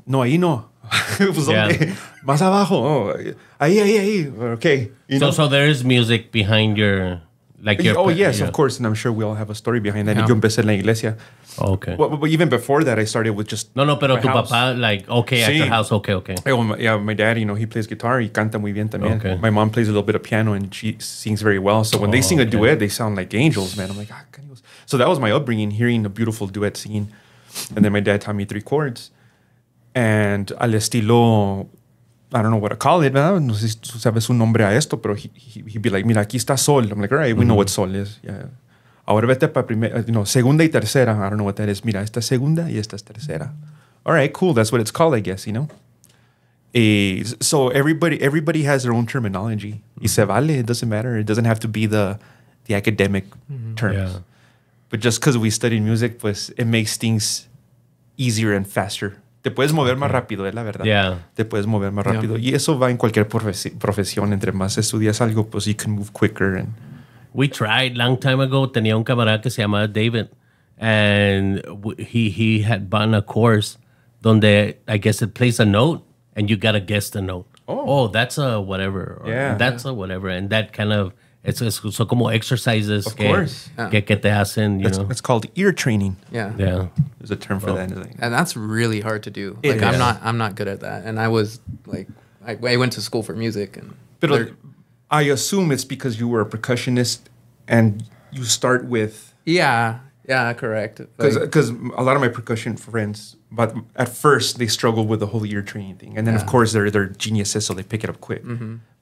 No, ahí no. Pues ¿dónde? Más abajo. Oh, ahí. Okay. So there is music behind your Like yes, of course. And I'm sure we all have a story behind that. Yeah. Yo empecé en la iglesia. Okay. But even before that, I started with just No, pero my tu house. papá, like, okay, at Sí. your house, okay. My dad, he plays guitar. He canta muy bien también. Okay. My mom plays a little bit of piano, and she sings very well. So when they sing a duet, they sound like angels, man. I'm like, canijos. So that was my upbringing, hearing a beautiful duet singing. And then my dad taught me 3 chords. And al estilo, I don't know what to call it, ¿verdad? No sé si tú sabes un nombre a esto, pero he'd be like, mira, aquí está sol. I'm like, all right, we know what sol is. Yeah. Ahora vete para segunda y tercera. I don't know what that is. Mira, esta es segunda y esta es tercera. All right, cool. That's what it's called, I guess, So everybody has their own terminology. Y se vale. It doesn't matter. It doesn't have to be the academic terms. Yeah. But just because we study music, pues, it makes things easier and faster. Te puedes mover más rápido, es la verdad. Yeah. Te puedes mover más rápido. Y eso va en cualquier profesión. Entre más estudias algo, pues you can move quicker. And We tried long time ago. Tenía un camarada que se llamaba David. And he had bought a course donde, I guess, it plays a note and you got to guess the note. Oh, that's a whatever. Or Yeah. That's a whatever. And that kind of, so como exercises Of course. que te hacen, you know. it's called ear training. Yeah. Yeah. There's a term for that. And that's really hard to do. It Like is. I'm not good at that. And I was like, I went to school for music, and But I assume it's because you were a percussionist and you start with... yeah, correct. Because a lot of my percussion friends, but at first they struggle with the whole ear training thing. And then, of course, they're geniuses, so they pick it up quick.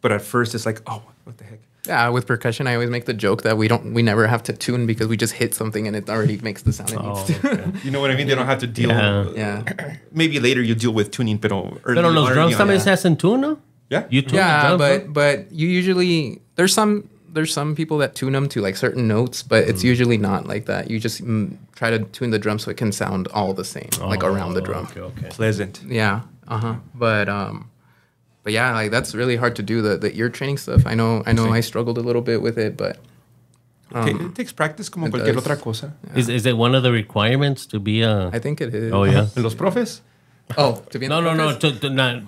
But at first, it's like, oh, what the heck? Yeah, with percussion, I always make the joke that we never have to tune because we just hit something and it already makes the sound it needs to. You know what I mean? They don't have to deal... Yeah. Maybe later you deal with tuning, pero... Pero los drums también se hacen tune, ¿no? Yeah. You tune Yeah, the drums, but you usually there's some people that tune them to like certain notes, but it's usually not like that. You just try to tune the drum so it can sound all the same, like around the drum. Okay. Pleasant. Yeah. But yeah, like that's really hard to do the ear training stuff. I know I struggled a little bit with it, but It takes practice como it cualquier does. otra cosa. Is it one of the requirements to be a... I think it is. Oh, yeah. Los profes? Oh, to be in No, the no. office? To not,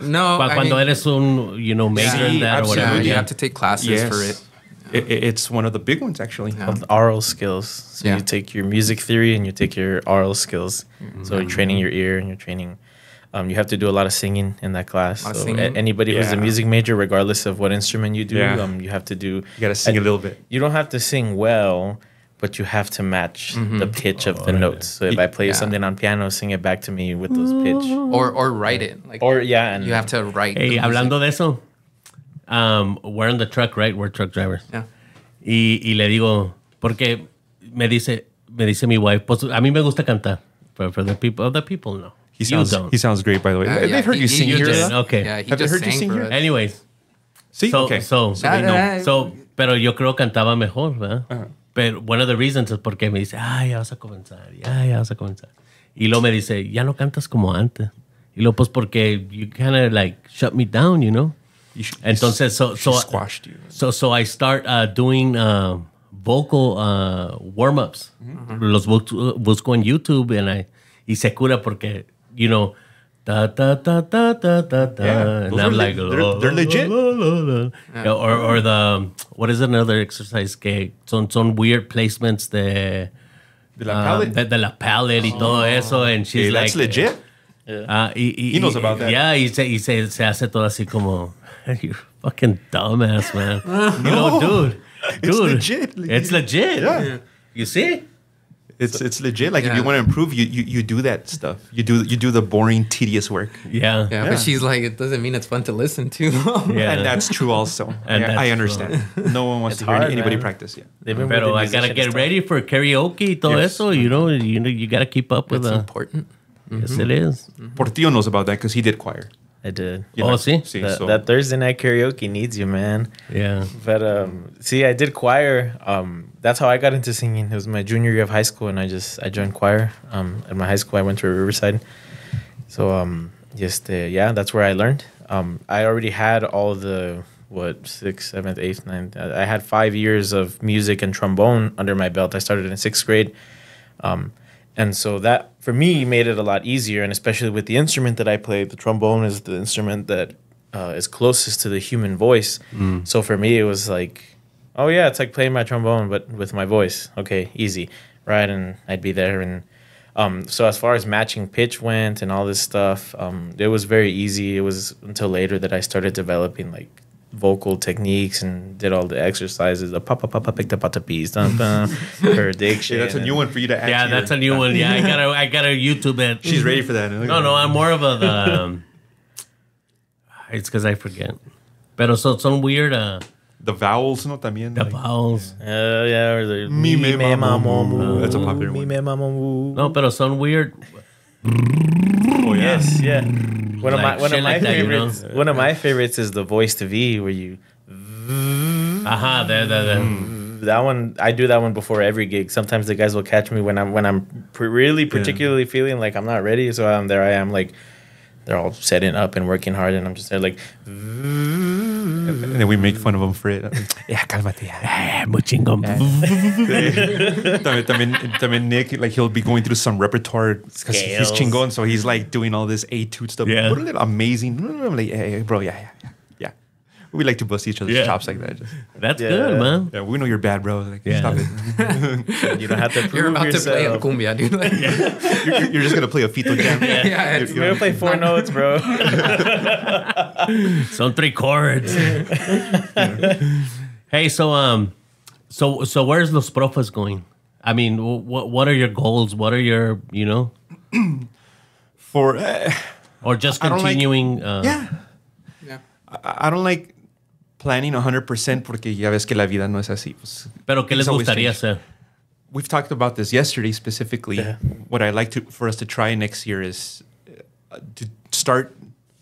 No, I Cuando mean- eres un, major in Sí, that or whatever. Yeah, you absolutely. have to take classes for it. It's one of the big ones, actually. Yeah. Oral skills. So Yeah. you take your music theory and you take your oral skills. So you're training your ear and you're training. You have to do a lot of singing in that class. A lot of So singing. anybody who's a Yeah. music major, regardless of what instrument you do, Yeah. you have to do. You got to sing a little bit. You don't have to sing well, but you have to match the pitch of the notes. So if I play Yeah. something on piano, sing it back to me with those pitch. Or write it. Like And you have to write. Hey, the music. hablando de eso, we're in the truck, right? We're truck drivers. Yeah. Y le digo, porque me dice mi wife, pues a mí me gusta cantar. For the people, other people, no. He You sounds don't. he sounds great, by the way. They've heard you sing you here. did. ¿verdad? Okay. Yeah, he Have they just heard you sang sing for here? us. Anyways, See? so, Okay. so, they know. so, pero yo creo cantaba mejor, ¿verdad? Pero one of the reasons es porque me dice, ya vas a comenzar. Y luego me dice, ya no cantas como antes. Y luego, pues, porque you kind of like shut me down, you know? Entonces, She squashed you. So I start doing vocal warm-ups. Los busco en YouTube y se cura porque, you know, ta ta ta ta ta ta ta. Yeah, And those I'm are like, they're legit. Yeah, or the, what is another exercise que son weird placements de la palette. de la palette y todo eso. And she's Hey, like, that's legit. he knows about that. Yeah, y se hace todo así como, you're fucking dumbass, man. You know, dude. It's legit. It's legit. Yeah. You see? It's legit. Like if Yeah. you want to improve, you do that stuff. You do the boring, tedious work. Yeah. Yeah, but she's like, it doesn't mean it's fun to listen to. Yeah. And that's true also. And I that's understand. No one wants It's to hear hard, anybody man. practice. Yeah. They've been Pero with I the gotta musicians get stuff. ready for karaoke y todo Yes. eso. You know, you gotta keep up with It's the. important. Yes, it is. Portillo knows about that because he did choir. I did. Yeah. Oh, see? That Thursday night karaoke needs you, man. Yeah. But see, I did choir. That's how I got into singing. It was my junior year of high school, and I joined choir. At my high school, I went to Riverside. So that's where I learned. I already had all the 6th, 7th, 8th, 9th. I had 5 years of music and trombone under my belt. I started in 6th grade. And so that, for me, made it a lot easier, and especially with the instrument that I played, the trombone is the instrument that is closest to the human voice. So for me, it was like oh yeah, it's like playing my trombone but with my voice. Okay, easy, right? And I'd be there. And so as far as matching pitch went and all this stuff, it was very easy. It was until later that I started developing like vocal techniques and did all the exercises, the papa pick the pata peas, her diction. Yeah, that's a new one for you to add. Yeah, that's a new one. Yeah, I gotta YouTube it. She's ready for that. No, I'm more of a it's because I forget. Pero son weird. The vowels, no, también. The vowels. Yeah, or the Mi, me, ma, mo, mo. That's a popular mi, one. me, ma, mo, mo. No, pero son weird. Oh, yeah. Yes, yeah. One of my favorites. You know? One of my favorites is the voice to V, where you. Aha, there. That one, I do that one before every gig. Sometimes the guys will catch me when I'm really particularly feeling like I'm not ready. So I'm there. I am like, they're all setting up and working hard, and I'm just there like. And then we make fun of him for it. Yeah, cálmate. Muy chingón. También Nick, like he'll be going through some repertoire because he's chingon, so he's like doing all this etude stuff. Yeah. What a little amazing. I'm like, hey, bro, yeah. We like to bust each other's chops like that. That's good, man. Yeah, we know you're bad, bro. Like, Yeah. stop it. You don't have to prove You're about yourself. to play a cumbia, dude. Like, You're just gonna play a fito jam. yeah, You're gonna play 4 notes, bro. Son 3 chords. Hey, so where's Los Profes going? I mean, what are your goals? What are your, For or just I don't like- continuing? yeah. I don't like planning 100% porque ya ves que la vida no es así. Pues, Pero ¿qué les things always gustaría change. hacer? We've talked about this yesterday specifically. Yeah. What I'd like for us to try next year is to start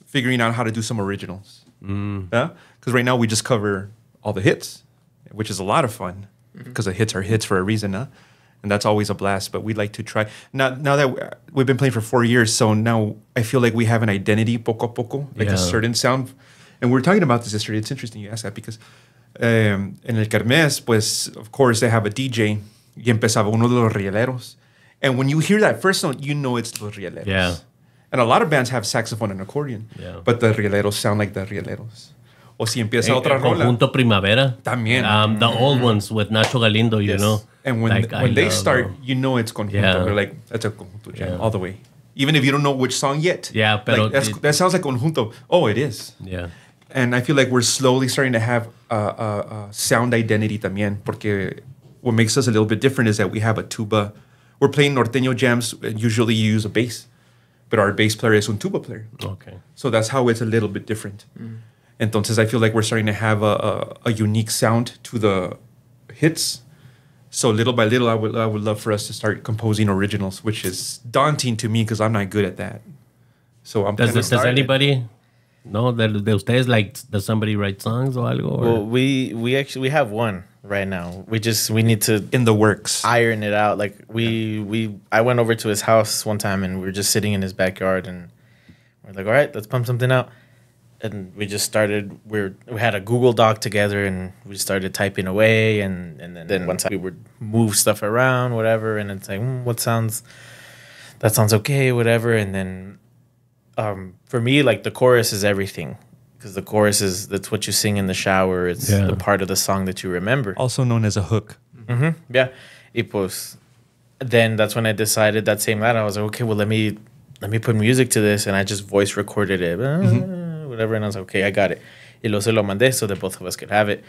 figuring out how to do some originals. Yeah? Because right now we just cover all the hits, which is a lot of fun because the hits are hits for a reason, huh? And that's always a blast. But we'd like to try. Now that we've been playing for 4 years, so now I feel like we have an identity poco a poco, like a certain sound. And we were talking about this yesterday. It's interesting you ask that because en el Kermés, pues, of course, they have a DJ. Y empezaba uno de los rieleros. And when you hear that first note, you know it's los rieleros. Yeah. And a lot of bands have saxophone and accordion. Yeah. But the rieleros sound like the rieleros. O si empieza otra El rola. Conjunto Primavera. También. The old ones with Nacho Galindo, you know. And when Like, when they love start, them. you know it's conjunto. Yeah. They're like, that's a conjunto jam Yeah. all the way. Even if you don't know which song yet. Yeah, pero like, that sounds like conjunto. Oh, it is. Yeah. And I feel like we're slowly starting to have a sound identity también. Porque what makes us a little bit different is that we have a tuba. We're playing norteño jams. And usually you use a bass. But our bass player is un tuba player. Okay. So that's how it's a little bit different. Entonces I feel like we're starting to have a unique sound to the hits. So little by little, I would love for us to start composing originals, which is daunting to me because I'm not good at that. So I'm Does anybody know de ustedes, like, does somebody write songs or algo? Or? Well, we actually have one right now. We need to in the works. iron it out. Like I went over to his house one time and we were just sitting in his backyard and we're like, all right, let's pump something out. And we just started. We had a Google Doc together, and we started typing away. And then one time we would move stuff around, whatever. And it's like, that sounds okay, whatever. And then, for me, like the chorus is everything, because the chorus that's what you sing in the shower. It's the part of the song that you remember, Also known as a hook. Mm-hmm. Yeah. Y pues, then that's when I decided that same night I was like, okay, well let me put music to this, and I just voice recorded it. Whatever, and I was like, okay, I got it. Y luego se lo mandé so that both of us could have it.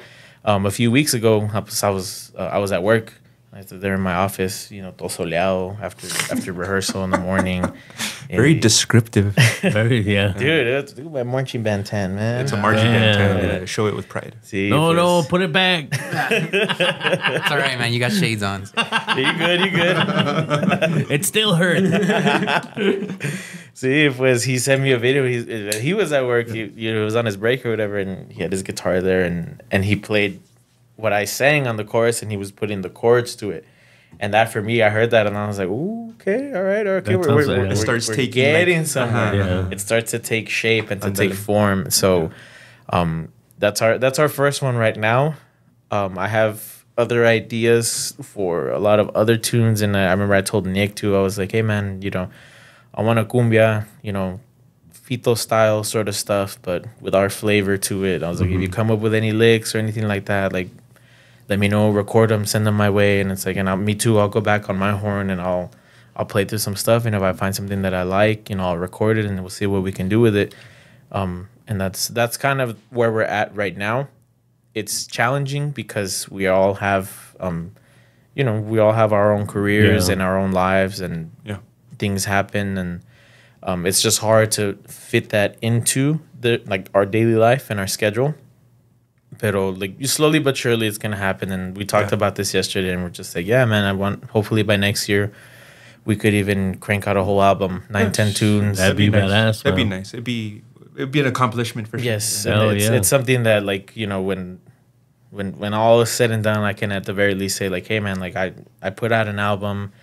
A few weeks ago, I was at work. I was there in my office, todo soleado after rehearsal in the morning. Very descriptive. Very, yeah. Dude, it's my marching band 10, man. It's a marching band. Yeah. Yeah. Show it with pride. See, No, put it back. It's all right, man. You got shades on. You good? It still hurt. See, he sent me a video. He was at work. He was on his break or whatever, and he had his guitar there, and he played what I sang on the chorus, and he was putting the chords to it. And that, for me, I heard that, and I was like, "Ooh, okay, all right, okay." It starts we're taking, getting somewhere. Yeah. It starts to take shape and to take form. So, that's our first one right now. I have other ideas for a lot of other tunes, and I remember I told Nick too. I was like, "Hey, man, I want a cumbia, fito style sort of stuff, but with our flavor to it." I was like, if you come up with any licks or anything like that, like, let me know, record them, send them my way, and it's like, and me too. I'll go back on my horn and I'll play through some stuff, and if I find something that I like, I'll record it, and we'll see what we can do with it. And that's kind of where we're at right now. It's challenging because we all have, we all have our own careers and our own lives, and things happen, and it's just hard to fit that into our daily life and our schedule. Pero slowly but surely it's gonna happen, and we talked about this yesterday, and we're just like, yeah, man, I want, hopefully by next year we could even crank out a whole album, 9-10 tunes. That'd be badass. That'd be nice. It'd be an accomplishment for sure. Yes, it's something that when all is said and done, I can at the very least say hey man, I put out an album.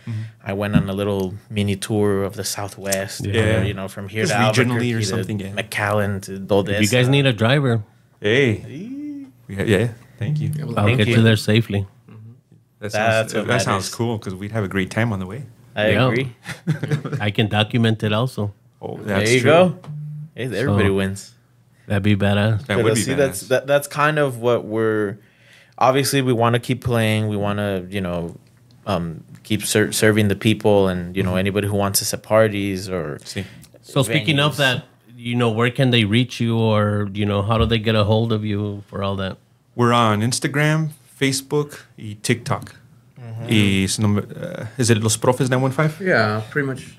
I went on a little mini tour of the Southwest. From here to Albuquerque or something. McAllen to Dodesa. You guys need a driver. Hey. Yeah. Thank you. I'll get you there safely. That sounds cool because we'd have a great time on the way. I agree. I can document it also. Oh, there you go. Hey, everybody wins. That'd be badass. That would be badass. That's kind of what we're. Obviously, we want to keep playing. We want to, keep serving the people, and anybody who wants us at parties or. So speaking of that, where can they reach you, or how do they get a hold of you for all that? We're on Instagram, Facebook, y TikTok. Is it Los Profes 915? Yeah, pretty much.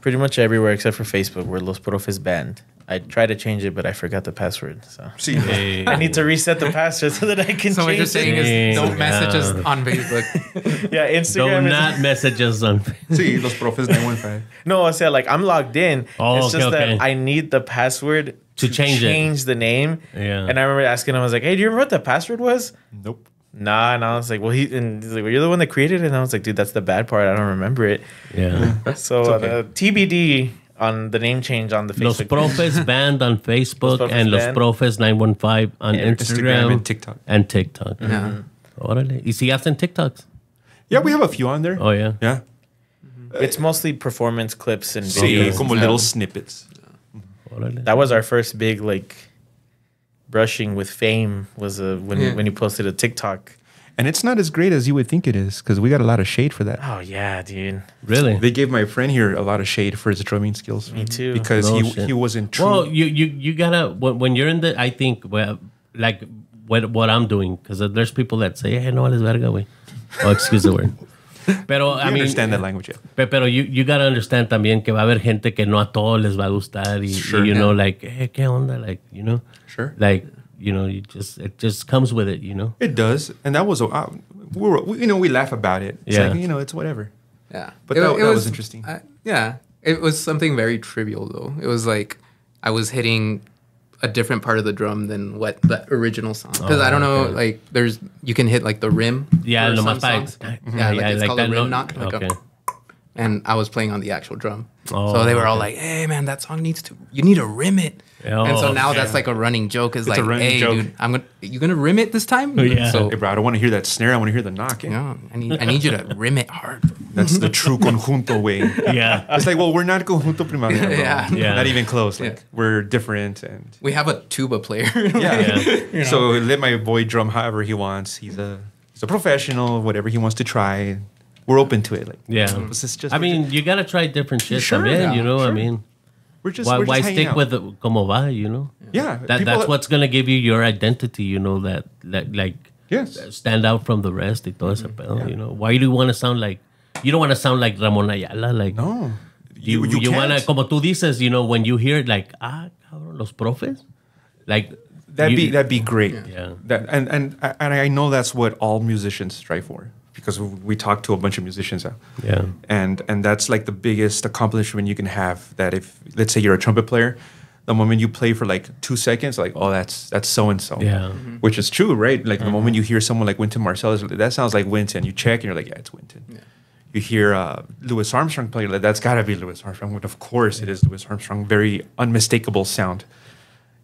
Pretty much everywhere except for Facebook. We're Los Profes Band. I tried to change it, but I forgot the password. So I need to reset the password so that I can. So what you're saying is, don't message us on Facebook. Yeah, Instagram. Do not message us on Facebook. Sí, Los Profes 915. No, I said I'm logged in. It's just okay. that I need the password to change the name. Yeah. And I remember asking him, I was like, "Hey, do you remember what the password was?" Nope. Nah, and I was like, he's like, well, you're the one that created it. And I was like, dude, that's the bad part. I don't remember it. Yeah. So TBD on the name change on the Facebook. Los Profes Band on Facebook and Los Profes 915 on Instagram and TikTok. Yeah. Órale. ¿Y si hacen TikToks? Yeah, we have a few on there. Oh, yeah. Yeah. It's mostly performance clips and videos. Sí, como little snippets. Órale. That was our first big, brushing with fame was when you posted a TikTok. And it's not as great as you would think it is because we got a lot of shade for that. Oh, yeah, dude. Really? They gave my friend here a lot of shade for his drumming skills. Me too. Because he wasn't true. Well, you gotta, when you're in the, I think, what I'm doing, because there's people that say, hey, no vales verga, güey. Oh, excuse the word. Pero, I mean, understand that language, yeah. Pero you gotta understand también que va a haber gente que no a todos les va a gustar y hey, ¿qué onda? Sure. It just comes with it, It does. And that was, we laugh about it. It's it's whatever. Yeah. But that was interesting. Yeah. It was something very trivial, though. It was I was hitting a different part of the drum than what the original song. Because I don't know, you can hit the rim. Yeah, for no some songs. Yeah, it's called a rim knock. And I was playing on the actual drum. So they were all like, hey, man, that song you need to rim it. And so now that's a running joke. It's a running hey, joke. Dude, you going to rim it this time? Yeah. So, hey, bro, I don't want to hear that snare. I want to hear the knock. Yeah, I need you to rim it hard. That's the true conjunto way. Yeah. It's we're not conjunto primavera, bro. Yeah. Not even close. We're different. And we have a tuba player. Yeah. So let my boy drum however he wants. He's a professional, whatever he wants to try. We're open to it. You gotta try different shit. Sure, también, sure. I mean, why stick with como va? Yeah, that's what's gonna give you your identity. That yes, stand out from the rest. Y todo ese pedo. Why do you want to sound like? You don't want to sound like Ramon Ayala. No, you want to, como tú dices, when you hear it, cabrón, Los Profes, that'd be great. Yeah. And I know that's what all musicians strive for. Because we talk to a bunch of musicians now. Yeah. And that's the biggest accomplishment you can have. That if, let's say you're a trumpet player, the moment you play for 2 seconds, that's so-and-so. Yeah. Which is true, right? The moment you hear someone like Wynton Marsalis, that sounds like Wynton. You check and you're like, yeah, it's Wynton. Yeah. You hear Louis Armstrong play, that's got to be Louis Armstrong. But of course it is Louis Armstrong. Very unmistakable sound.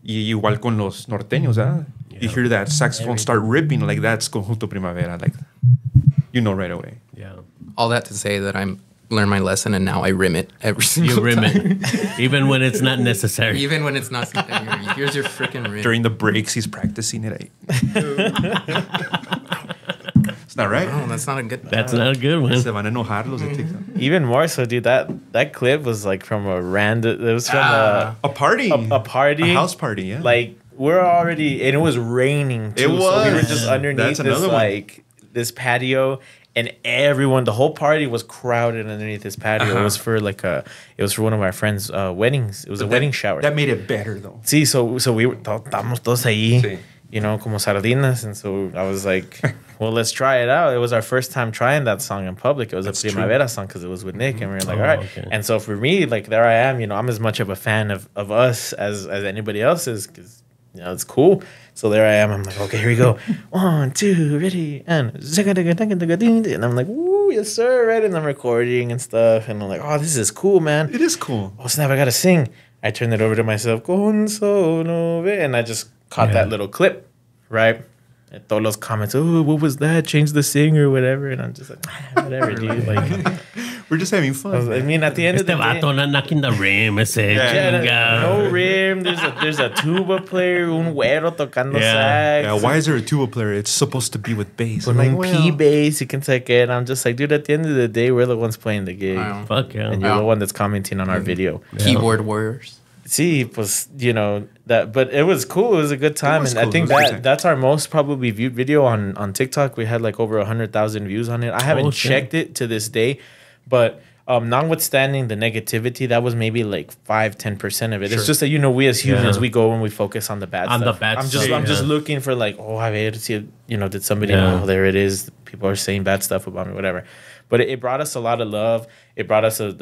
Igual con los norteños, Yeah. You hear that saxophone start ripping, that's Conjunto Primavera. You know right away. Yeah. All that to say that I'm learned my lesson and now I rim it every single time. You rim it. Even when it's not necessary. Even when it's not necessary. Here's your freaking rim. During the breaks, he's practicing it. It's not right. No, that's not a good. That's not a good one. Se van a enojar los de TikTok. Even more so, dude. That clip was like from a random. It was from a party. A party. A house party. Yeah. Like we're already, and it was raining. Too, it was. So we were just underneath this this patio, and the whole party was crowded underneath this patio. It was for it was for one of our friends' weddings. It was a wedding shower. That made it better though. Sí, so we were estábamos todos ahí. Sí. You know, como sardinas. And so I was like, well, let's try it out. It was our first time trying that song in public. It was a Primavera song because it was with Nick. And we were like, all right. Okay. And so for me, like, there I am. You know, I'm as much of a fan of us as anybody else is because, you know, it's cool. So there I am. I'm like, okay, here we go. 1, 2, ready. And I'm like, woo, yes, sir. Right. And I'm recording and stuff. And I'm like, oh, this is cool, man. It is cool. Oh, snap, I got to sing. I turned it over to myself. Con solo ve. And I just caught that little clip, right? And todos los comments, oh, what was that? Change the singer or whatever. And I'm just like, whatever, dude. Like, we're just having fun. I mean, at the end of the day, vato not knocking the rim. No rim. There's a tuba player, un güero tocando sax. Yeah, why is there a tuba player? It's supposed to be with bass. Con un P bass, you can take it. I'm just like, dude, at the end of the day, we're the ones playing the gig. Fuck yeah. And you're the one that's commenting on our video. Keyboard warriors. See, pues, you know, that, but it was cool. It was a good time. And cool. I think that's our most probably viewed video on TikTok. We had like over 100,000 views on it. I haven't checked it to this day, but notwithstanding the negativity, that was maybe like 5-10% of it. Sure. It's just that, you know, we as humans, we go and we focus on the bad stuff. I'm just looking for like, oh, a ver, see, you know, did somebody know? There it is. People are saying bad stuff about me, whatever. But it brought us a lot of love. It brought us a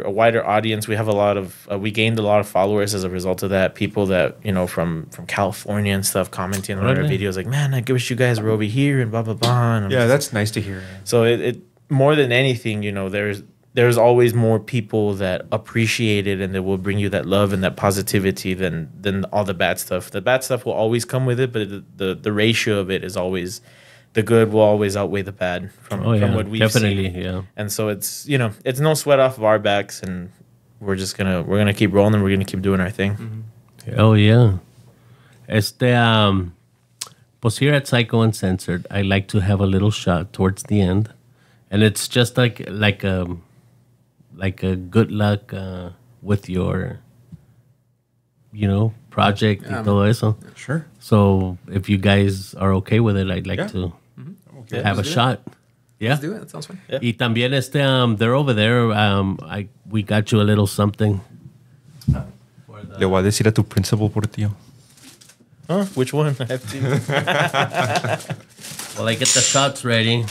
wider audience. We have we gained a lot of followers as a result of that. People that, you know, from California and stuff commenting on our videos like, man, I wish you guys were over here and blah, blah, blah. And that's nice to hear. So it more than anything, you know, there's always more people that appreciate it and that will bring you that love and that positivity than all the bad stuff. The bad stuff will always come with it, but the ratio of it is always... The good will always outweigh the bad from what we've seen. Yeah. And so it's, you know, it's no sweat off of our backs, and we're gonna keep rolling. We're gonna keep doing our thing. Mm-hmm. Oh yeah. Pues here at Psycho Uncensored, I like to have a little shot towards the end, and it's just like a good luck with your, you know, project y todo eso. Sure. So if you guys are okay with it, I'd like to have a shot. Yeah. Let's do it. That sounds fun. Yeah. Y también they're over there. We got you a little something. Le voy a decir a tu principal, Portillo. Huh? Which one? I have to. Well, I get the shots ready.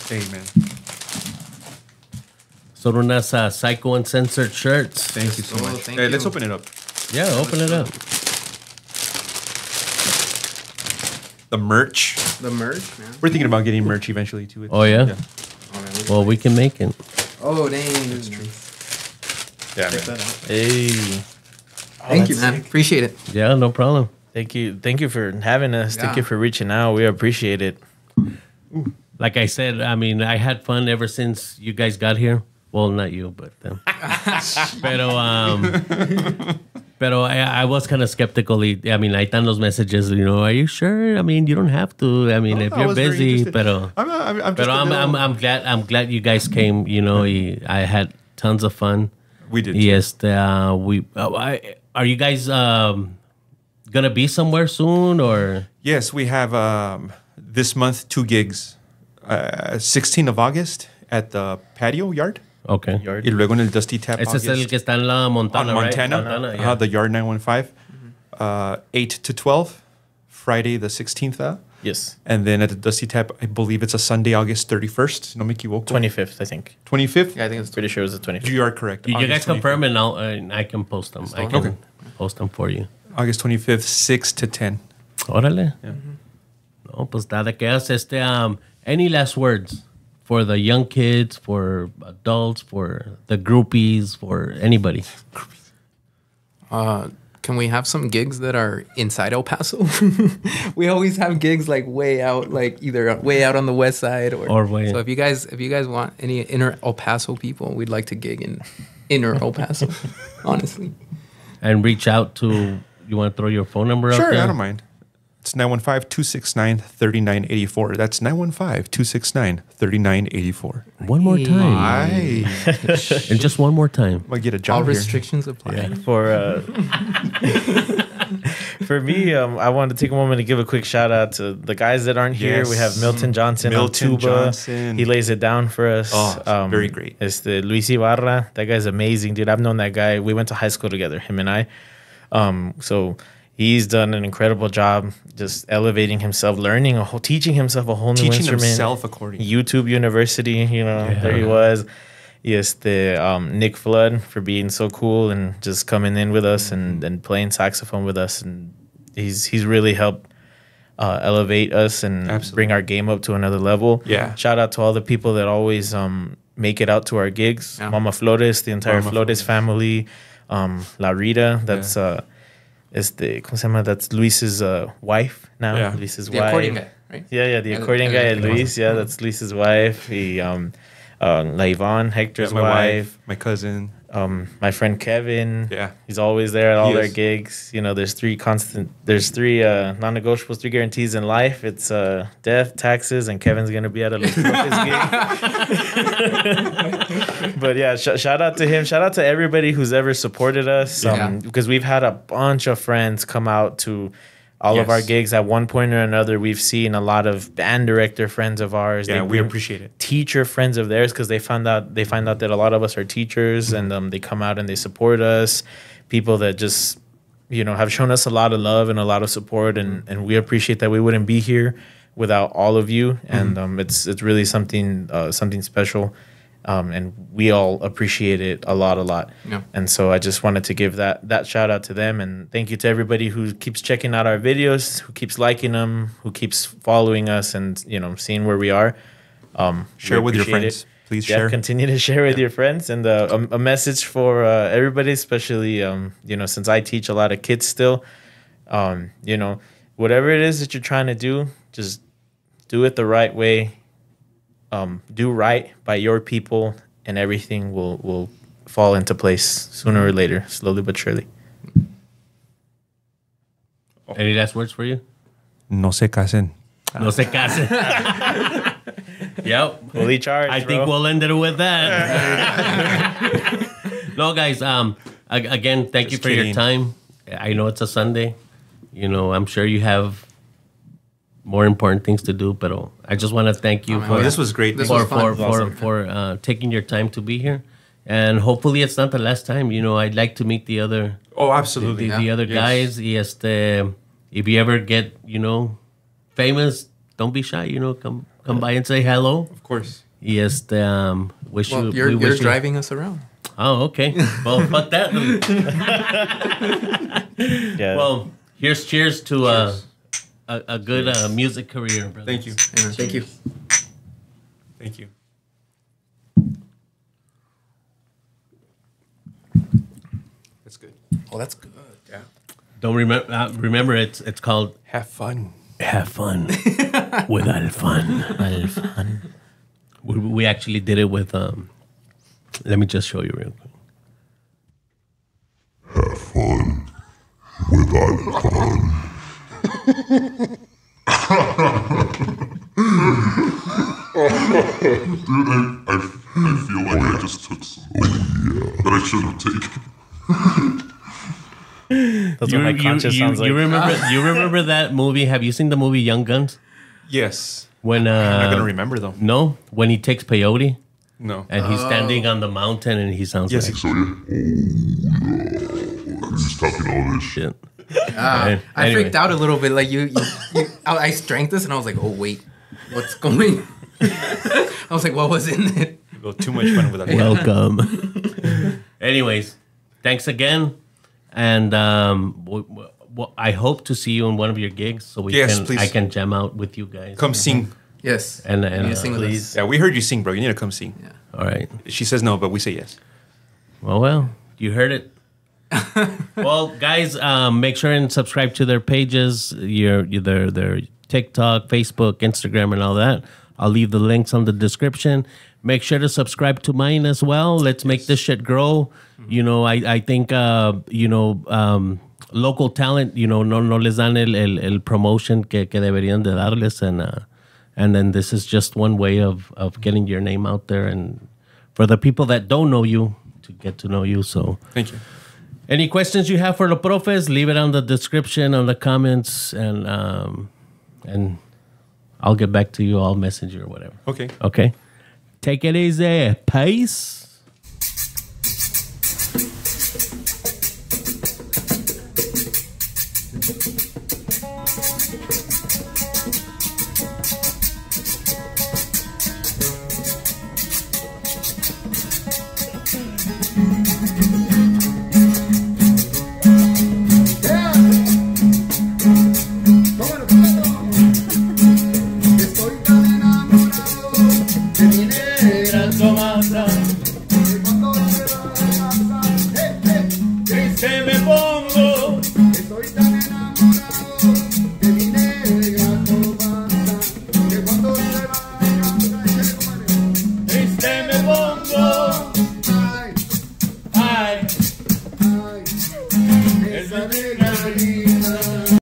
Hey, man. Son unas Psycho Uncensored shirts. Thank you so much. Hey, let's open it up. Yeah, open it up. The merch. Man. We're thinking about getting merch eventually too. Oh yeah. Well, we can make it. Oh dang, that's true. Yeah, man. Hey. Thank you, man. Appreciate it. Yeah, no problem. Thank you for having us. Yeah. Thank you for reaching out. We appreciate it. Like I said, I mean, I had fun ever since you guys got here. Well, not you, but pero I was kind of skeptical. I mean, I tan los messages, you know, are you sure? I mean, you don't have to. I mean, if you're busy, pero I'm glad you guys came, you know. I had tons of fun. We did. Yes, are you guys gonna be somewhere soon or? Yes, we have this month 2 gigs. 16th of August at the patio yard. Okay. Yard. Y luego en el Dusty Tap. Ese es el que está en la Montana, Montana, right? Montana, the Yard 915. 8 to 12, Friday the 16th. Yes. And then at the Dusty Tap, I believe it's a Sunday, August 31st. No me equivoco. 25th, I think. 25th? Yeah, I think it's pretty sure it was the 25th. You are correct. You guys confirm and I can post them. I can post them for you. August 25th, 6 to 10. Órale. Yeah. No, pues nada que haces. Any last words for the young kids, for adults, for the groupies, for anybody? Can we have some gigs that are inside El Paso? We always have gigs like way out, like either way out on the west side or way. So if you guys want any inner El Paso people, we'd like to gig in inner El Paso, honestly. And reach out to. You want to throw your phone number out there? Sure, I don't mind. It's 915-269-3984. That's 915-269-3984. One more time. And just one more time. Might get a job. All restrictions apply. Yeah. For me, I wanted to take a moment to give a quick shout out to the guys that aren't here. Yes. We have Milton Johnson on tuba. He lays it down for us. Oh, very great. It's the Luis Ibarra. That guy's amazing, dude. I've known that guy. We went to high school together, him and I. So he's done an incredible job just elevating himself, teaching himself a whole new instrument. Teaching himself according. YouTube University, there he was. Yes, Nick Flood for being so cool and just coming in with us and playing saxophone with us, and he's really helped elevate us and bring our game up to another level. Yeah. Shout out to all the people that always make it out to our gigs. Yeah. Mama Flores, the entire Flores family, La Rita. That's that's Luis's wife now. Yeah. Luis's wife. Accordion guy, right? Yeah, the accordion guy, Luis. Yeah, that's Luis's wife. He La Yvonne, Hector's wife, my cousin, my friend Kevin. Yeah, he's always there at all their gigs. There's three non-negotiables, 3 guarantees in life. It's death, taxes, and Kevin's gonna be at a Los Profes gig. But yeah, shout out to him. Shout out to everybody who's ever supported us. Because we've had a bunch of friends come out to all of our gigs. At one point or another, we've seen a lot of band director friends of ours. Yeah, we appreciate it. Teacher friends of theirs, because they find out that a lot of us are teachers, and they come out and they support us. People that just have shown us a lot of love and a lot of support, and we appreciate that. We wouldn't be here without all of you, and it's really something special. And we all appreciate it a lot. Yeah. And so I just wanted to give that shout out to them. And thank you to everybody who keeps checking out our videos, who keeps liking them, who keeps following us and, seeing where we are. Share with your friends. Please share. Continue to share with your friends. And a message for everybody, especially, since I teach a lot of kids still, whatever it is that you're trying to do, just do it the right way. Do right by your people, and everything will fall into place sooner or later, slowly but surely. Any last words for you? No se casen. No se casen. Yep. Fully charged, I think we'll end it with that. No, guys. Again, thank you for your time. I know it's a Sunday. I'm sure you have more important things to do, but I just want to thank you for this was great. For taking your time to be here, and hopefully it's not the last time. I'd like to meet the other. Oh, absolutely. The other guys. Yes. If you ever get famous, don't be shy. Come by and say hello. Of course. Yes. You're driving us around. Oh, okay. Well, fuck that. Yeah. Well, cheers to. A good music career, brother. Thank you. Thank you. Thank you. That's good. Oh, that's good. Yeah. Don't remember it's called Have Fun. Have Fun with Alfan. We actually did it with let me just show you real quick. Have fun with Alfan. Dude, I feel like I just took some that I shouldn't have taken. That's what my conscience sounds like. You remember that movie? Have you seen the movie Young Guns? Yes. When I'm not gonna remember though. No, when he takes peyote. No. And he's standing on the mountain and he sounds like. So he's talking all this shit. I freaked out a little bit. Like I drank this and I was like, oh wait, what's going? I was like, what was in it? Well, too much fun with that. Welcome. Anyways, thanks again, and I hope to see you in one of your gigs so I can jam out with you guys. Come sing. Yes, and sing please. Yeah, we heard you sing, bro. You need to come sing. Yeah. All right. She says no, but we say yes. Well, you heard it. Well, guys, make sure and subscribe to their pages, their TikTok, Facebook, Instagram, and all that. I'll leave the links on the description. Make sure to subscribe to mine as well. Let's make this shit grow. I think local talent, you know, no les dan el promotion que deberían de darles, and then this is just one way of getting your name out there, and for the people that don't know you to get to know you. So thank you. Any questions you have for Los Profes, leave it on the description, on the comments, and I'll get back to you. I'll message you or whatever. Okay. Take it easy. Peace. Triste me pongo